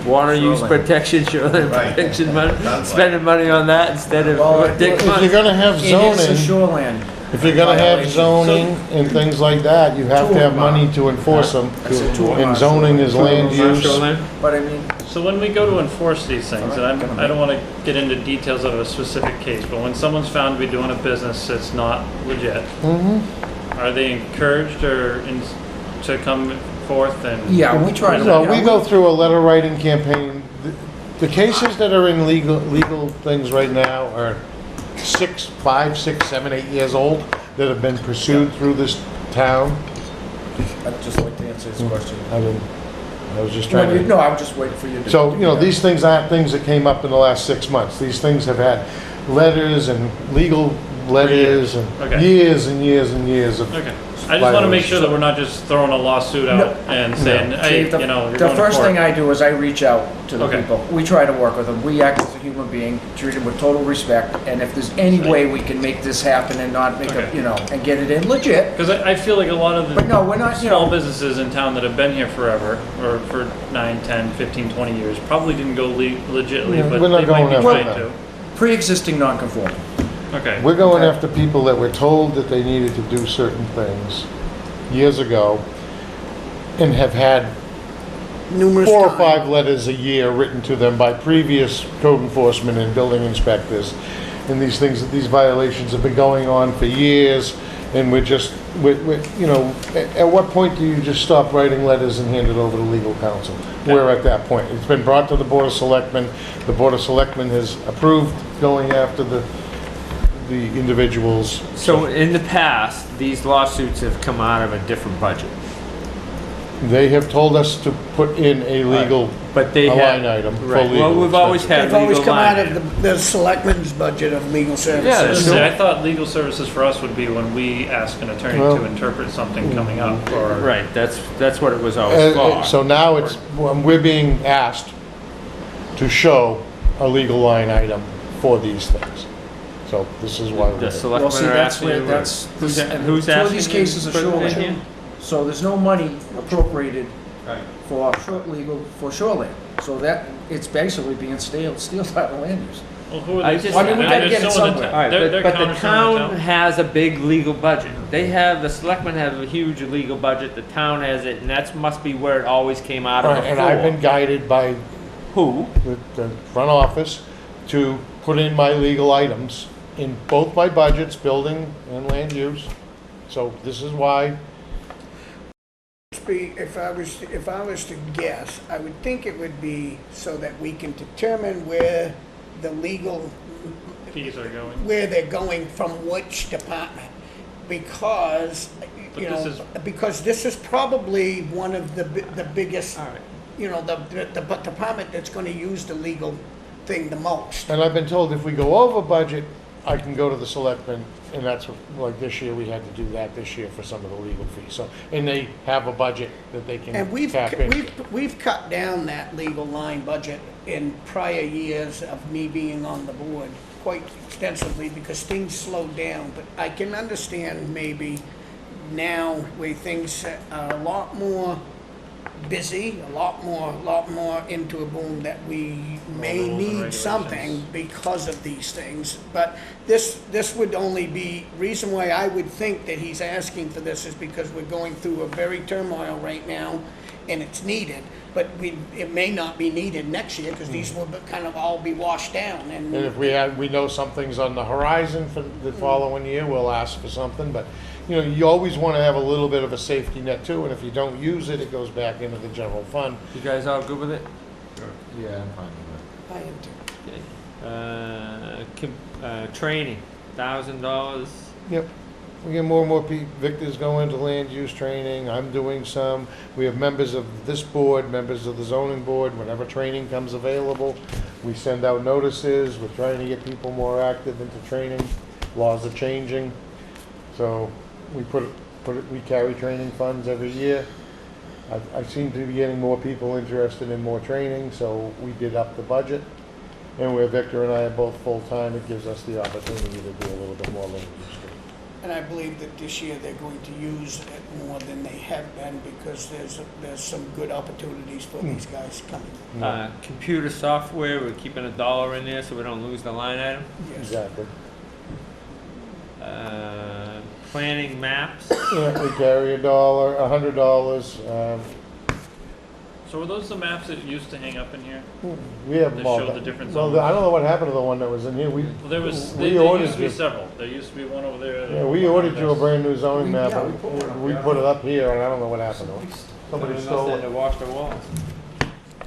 water use Shoreline. protection, shoreline Right. protection money, Sounds like- spending money on that instead of Well, Dick's If you're money. gonna have And it's a zoning, shoreland. if you're gonna have violation. zoning and things like that, you have to have money to enforce them. I said 2 of And them. zoning is land use. Shoreline? But I mean, So when we go to enforce these things, and I don't want to get into details of a specific case, but when someone's found to be doing a business that's not legit, are they encouraged to come forth and? yeah, we try to. No, yeah, we go through a letter writing campaign. The cases that are in legal things right now are 5, 6, 7, 8 years old that have been pursued through this town. I'd just like to answer his question. I was just trying to. No, I was just waiting for you to. So, you know, these things aren't things that came up in the last 6 months. These things have had letters and legal letters and Okay. years and years and years of. Okay, I just want to make sure that we're not just throwing a lawsuit out and saying, hey, See, you know, you're the going to first thing court. I do is I reach out to the Okay. people. We try to work with them. We act as a human being, treat them with total respect. And if there's any way we can make this happen and not make Okay. a, you know, and get it in legit. Because I feel like a lot of But no, we're not, you small know, businesses in town that have been here forever, or for 9, 10, 15, 20 years, probably didn't go legitly, Yeah, but we're not they might going be after trying them. to. pre-existing non-conforming. Okay, We're going Okay. after people that were told that they needed to do certain things years ago and have had Numerous 4 or times. 5 letters a year written to them by previous code enforcement and building inspectors. And these things, these violations have been going on for years, and we're, you know, at what point do you just stop writing letters and hand it over to legal counsel? We're at that point. It's been brought to the Board of Selectmen. The Board of Selectmen has approved going after the individuals. So in the past, these lawsuits have come out of a different budget. They have told us to put in a legal, But they a have. line item for Right, legal well, we've always expenses. had They've always legal come out line. of the selectmen's budget of legal I services. was gonna say, I thought legal services for us would be when we ask an attorney Well- to interpret something coming up, or. Right, that's what it was always for. So now it's, we're being asked to show a legal line item for these things. So this is why The we're, Well, selectmen see, are that's asking where, you, that's, who's and who's two of asking these you cases to are put it in shoreline. here? So there's no money appropriated Right. for legal, for shoreline. So that, it's basically being stealed by the land use. Well, who are I they? just- I mean, we they're gotta get it suing the somewhere. town. All right, They're but the countersuing town has a big legal budget. They have, the selectmen have a huge legal budget, the town has it, and that's must be where it always came out of and I've been before. guided by Who? the front office to put in my legal items in both my budgets, building and land use. So this is why, If I was to guess, I would think it would be so that we can determine where the legal, Fees are going. where they're going from which department. Because, But you this know, is- because this is probably one of the biggest, All right. you know, the department that's gonna use the legal thing the most. and I've been told if we go over budget, I can go to the selectmen, and that's what, like this year, we had to do that this year for some of the legal fees. So, and they have a budget that they can And tap into. we've cut down that legal line budget in prior years of me being on the board quite extensively because things slowed down. But I can understand maybe now where things are a lot more busy, a lot more into a boom that we may rules and need regulations. something because of these things. But this would only be, reason why I would think that he's asking for this is because we're going through a very turmoil right now and it's needed. But it may not be needed next year because these will kind of all be washed down And if we know something's on the horizon for the following year, we'll ask for something, but, you know, you always want to have a little bit of a safety net too, and if you don't use it, it goes back into the general fund. You guys all good with it? Yeah, I'm fine with I am too. Training, $1,000. Yep. We get more and more Victor's going to land use training, I'm doing some. We have members of this board, members of the zoning board, whenever training comes available, we send out notices, we're trying to get people more active into training. Laws are changing, so we we carry training funds every year. I seem to be getting more people interested in more training, so we did up the budget. And where Victor and I are both full-time, it gives us the opportunity to do a little bit more land use training. And I believe that this year they're going to use it more than they have been because there's some good opportunities for these guys coming. Computer software, we're keeping $1 in there so we don't lose the line item. Yes. Exactly. Planning maps, Yeah, we carry $100. So were those the maps that used to hang up in here? We have That them all. showed the different Well, zones. I don't know what happened to the one that was in here. We, Well, there was, we there ordered used to be you. several. There used to be one over there. Yeah, we ordered you a brand new zoning map. Yeah, we put one up, We yeah. put it up here, and I don't know what happened to it. Somebody There's stole nothing it. to wash the walls.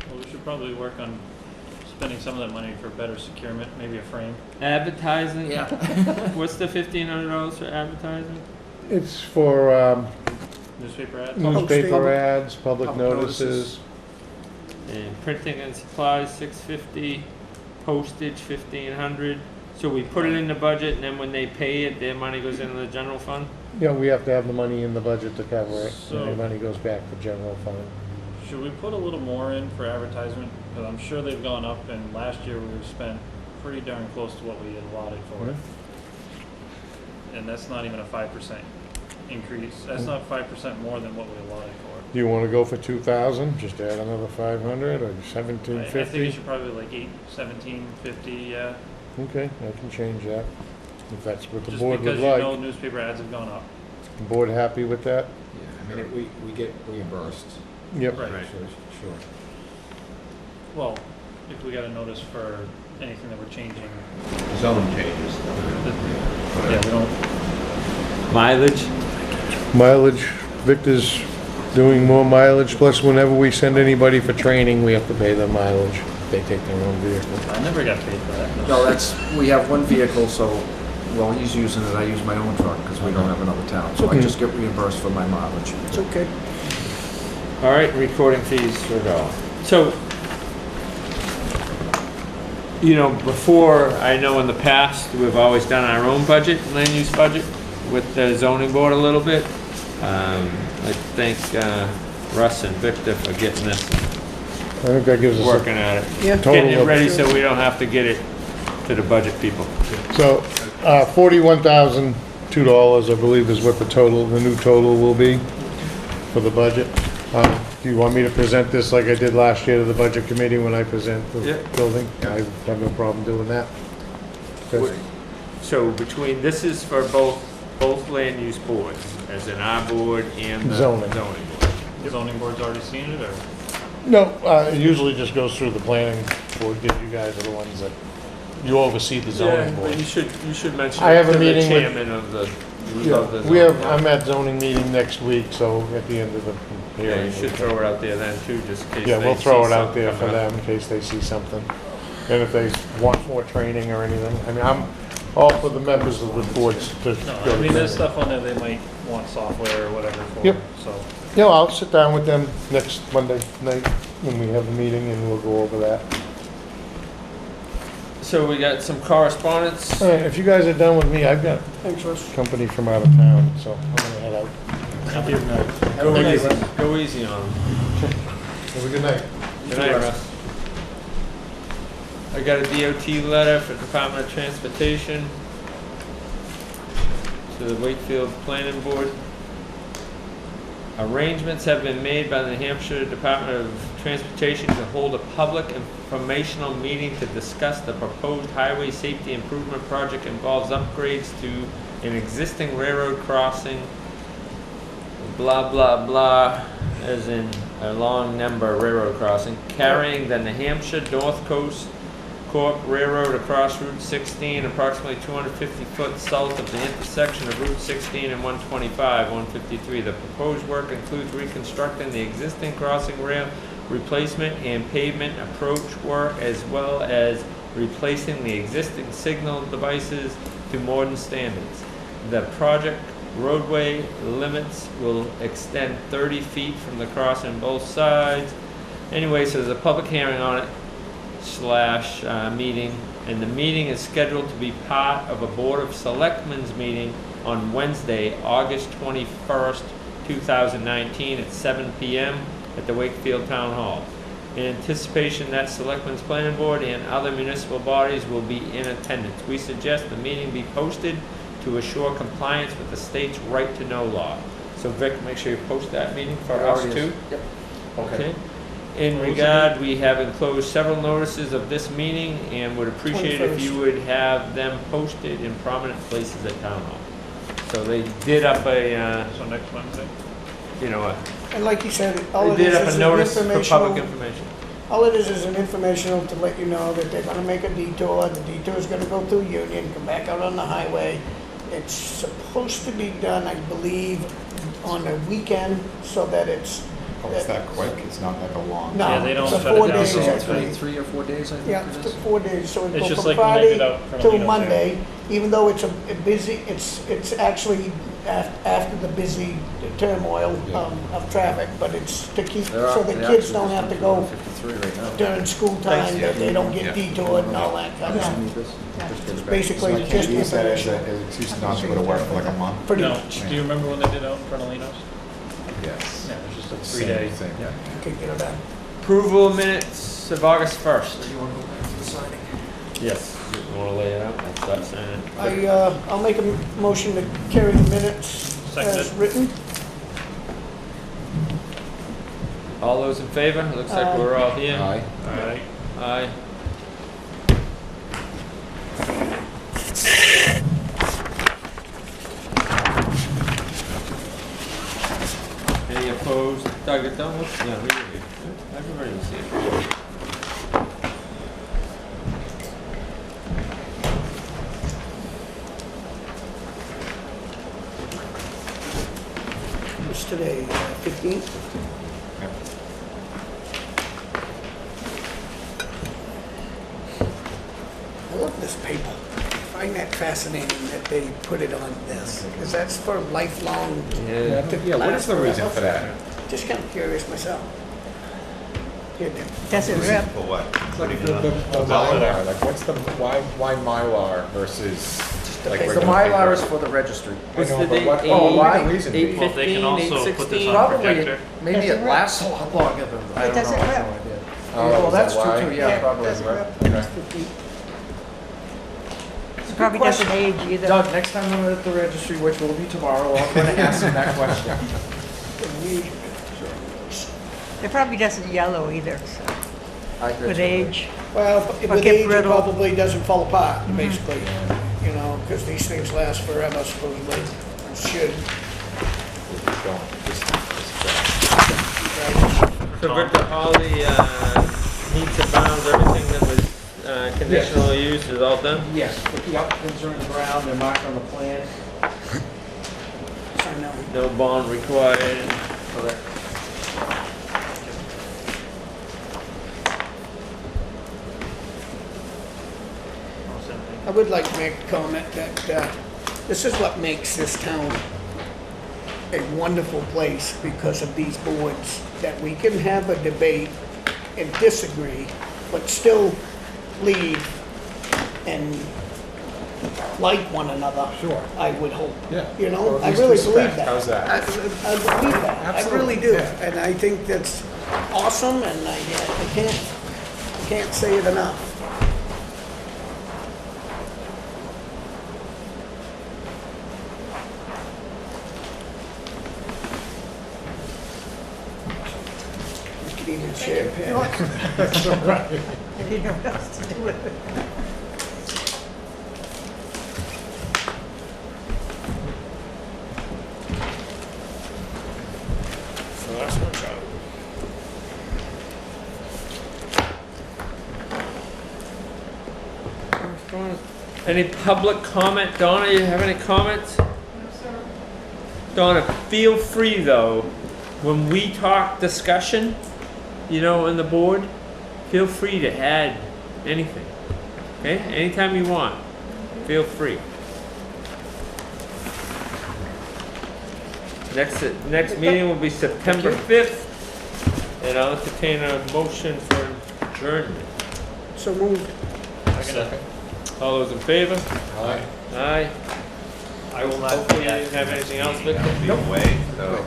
Well, we should probably work on spending some of that money for better securement, maybe a frame. Advertising, Yeah. what's the $1,500 for advertising? It's for Newspaper ads? newspaper ads, public Public notices. notices. And printing and supplies, $650, postage, $1,500. So we put it in the budget, and then when they pay it, their money goes into the general fund? Yeah, we have to have the money in the budget to cover it, So- and the money goes back to general fund. Should we put a little more in for advertisement? Because I'm sure they've gone up, and last year we spent pretty darn close to what we had allotted for it. And that's not even a 5% increase. That's not 5% more than what we allotted for. Do you want to go for 2,000? Just add another 500 or I think it 1,750? should probably like 1750, yeah. Okay, I can change that, if that's what the Just board would because you know like. newspaper ads have gone up. Board happy with that? Yeah, I mean, we get reimbursed. Yep. Right. Sure. Well, if we got a notice for anything that we're changing, Zone changes. yeah, we don't, Mileage? Mileage, Victor's doing more mileage, plus whenever we send anybody for training, we have to pay them mileage. They take their own vehicle. I never got paid for that. No, we have one vehicle, so, well, he's using it, I use my own truck because we don't have another town. So I just get reimbursed for my mileage. It's okay. All right, recording fees for $1. So, you know, before, I know in the past, we've always done our own budget, land use budget, with the zoning board a little bit. I thank Russ and Victor for getting this, I think that gives us, working at it. Yeah. Getting it Total of- ready so we don't have to get it to the budget people. so, $41,002, I believe, is what the new total will be for the budget. Do you want me to present this like I did last year to the budget committee when I present Yeah. the building? I have no problem doing that. Okay. So between, this is for both land use boards, as in our board and the Zoning. board. The zoning board's already seen it, or? No, it usually just goes through the planning board, because you guys are the ones that, you oversee the zoning Yeah, board. but you should mention I have it a to the meeting with- chairman of the. Yeah, of the we have, zoning board. I'm at zoning meeting next week, so at the end of the Yeah, hearing. you should throw it out there then too, just in case. Yeah, they we'll throw see it out something there for coming up. them in case they see something. And if they want more training or anything, I mean, I'm all for the members of the boards to No, go I to mean, there's training. stuff on there they might want software or whatever for, Yep. so. Yeah, I'll sit down with them next Monday night when we have the meeting and we'll go over that. So we got some correspondence. All right, if you guys are done with me, I've got Thanks, Russ. company from out of town, so I'm gonna head out. Go easy, go easy on them. Have a good night. Good night, Russ. I got a DOT letter for Department of Transportation to the Wakefield Planning Board. Arrangements have been made by the New Hampshire Department of Transportation to hold a public informational meeting to discuss the proposed highway safety improvement project involves upgrades to an existing railroad crossing, blah, blah, blah, as in a long number railroad crossing, carrying the New Hampshire North Coast Corp Railroad across Route 16, approximately 250 foot south of the intersection of Route 16 and 125, 153. The proposed work includes reconstructing the existing crossing rail, replacement and pavement approach work, as well as replacing the existing signal devices to modern standards. The project roadway limits will extend 30 feet from the crossing both sides. Anyway, so there's a public hearing on it / meeting, and the meeting is scheduled to be part of a Board of Selectmen's meeting on Wednesday, August 21st, 2019 at 7 p.m. at the Wakefield Town Hall. In anticipation that Selectmen's Planning Board and other municipal bodies will be in attendance, we suggest the meeting be posted to assure compliance with the state's right-to-know law. So Vic, make sure you post that meeting for us too. Yep. Okay. In regard, we have enclosed several notices of this meeting and would appreciate if you would have them posted in prominent places at Town Hall. So they did up a, So next Wednesday? you know, And like you said, all they it did is up a is an notice for public informational, information. all it is an informational to let you know that they're gonna make a detour. The detour is gonna go through Union, come back out on the highway. It's supposed to be done, I believe, on a weekend, so that it's, Oh, it's that quick? It's not like a long. no, Yeah, they don't it's a shut it 4 down days, till I it's believe. 3 or 4 days, I Yeah, think it it's is. 4 days, so it It's goes just from like when they Friday did out for till Alino's Monday, even though it's a busy, it's actually after the busy turmoil of traffic, but it's to keep, They're so out- the they kids actually don't just have to went go 53 right now. during school time, that they don't Yeah. get detoured and all that kind of stuff. It's So basically I just can't use that as information. an excuse not to go to work for like a month? Pretty No, much. do you remember when they did out in front of Lino's? Yes. Yeah, it was just a Same 3-day. thing. Yeah. Could get it done. Approval of minutes of August 1st. You want to go back to the signing? Yes. You wanna lay it out? I'll start saying it. I'll make a motion to carry the minutes as Seconded. written. All those in favor? Looks like Aye. we're all here. Aye. Alright. Aye. Any opposed? Doug, don't look, yeah, we did. Everybody will see it. It's today, 15th. I love this paper. I find that fascinating that they put it on this, because that's for lifelong. Yeah. Yeah, what is the reason for that? Just kind of curious myself. Here, Dick. Does it rip? For what? The Mylar, like what's the, why Mylar versus like The regular Mylar paper? is for the registry. I What's know, the but date? what Oh, why? would the reason be? 8/15, Well, they can also put this 8/16. on Probably, projector. maybe Does it it lasts a lot longer than, I It don't know. doesn't I have rip. no idea. Oh, Well, is that's that true why? too, yeah, probably. Doesn't rip. Okay. It probably doesn't age either. Doug, next time I'm at the registry, which will be tomorrow, I'm gonna ask him that question. It probably doesn't yellow either, so, I bet with you. age. Well, Or with get age, it brittle. probably doesn't fall apart, basically, you know, because these things last forever supposedly, or should. So Victor, all the meets and bounds, everything that was conditional use is all done? Yes, the uplands are in the ground, they're marked on the plan. I know. No bond required. Correct. I would like to make a comment that this is what makes this town a wonderful place because of these boards, that we can have a debate and disagree, but still leave and like one another. Sure. I would hope. Yeah. You Or know, at I least really respect. believe that. How's that? I believe that. I really Absolutely, do. yeah. And I think that's awesome, and I can't say it enough. You can even share a pen. I didn't know what else to do with it. So that's what's out. Any public comment? Donna, you have any comments? Donna, feel free though, when we talk discussion, you know, in the board, feel free to add anything. Okay, anytime you want, feel free. Next meeting will be September 5th, and I'll entertain a motion for adjournment. So moved. Second. All those in favor? Aye. Aye. I will not. Hopefully you didn't have anything else, Victor? Be away, so.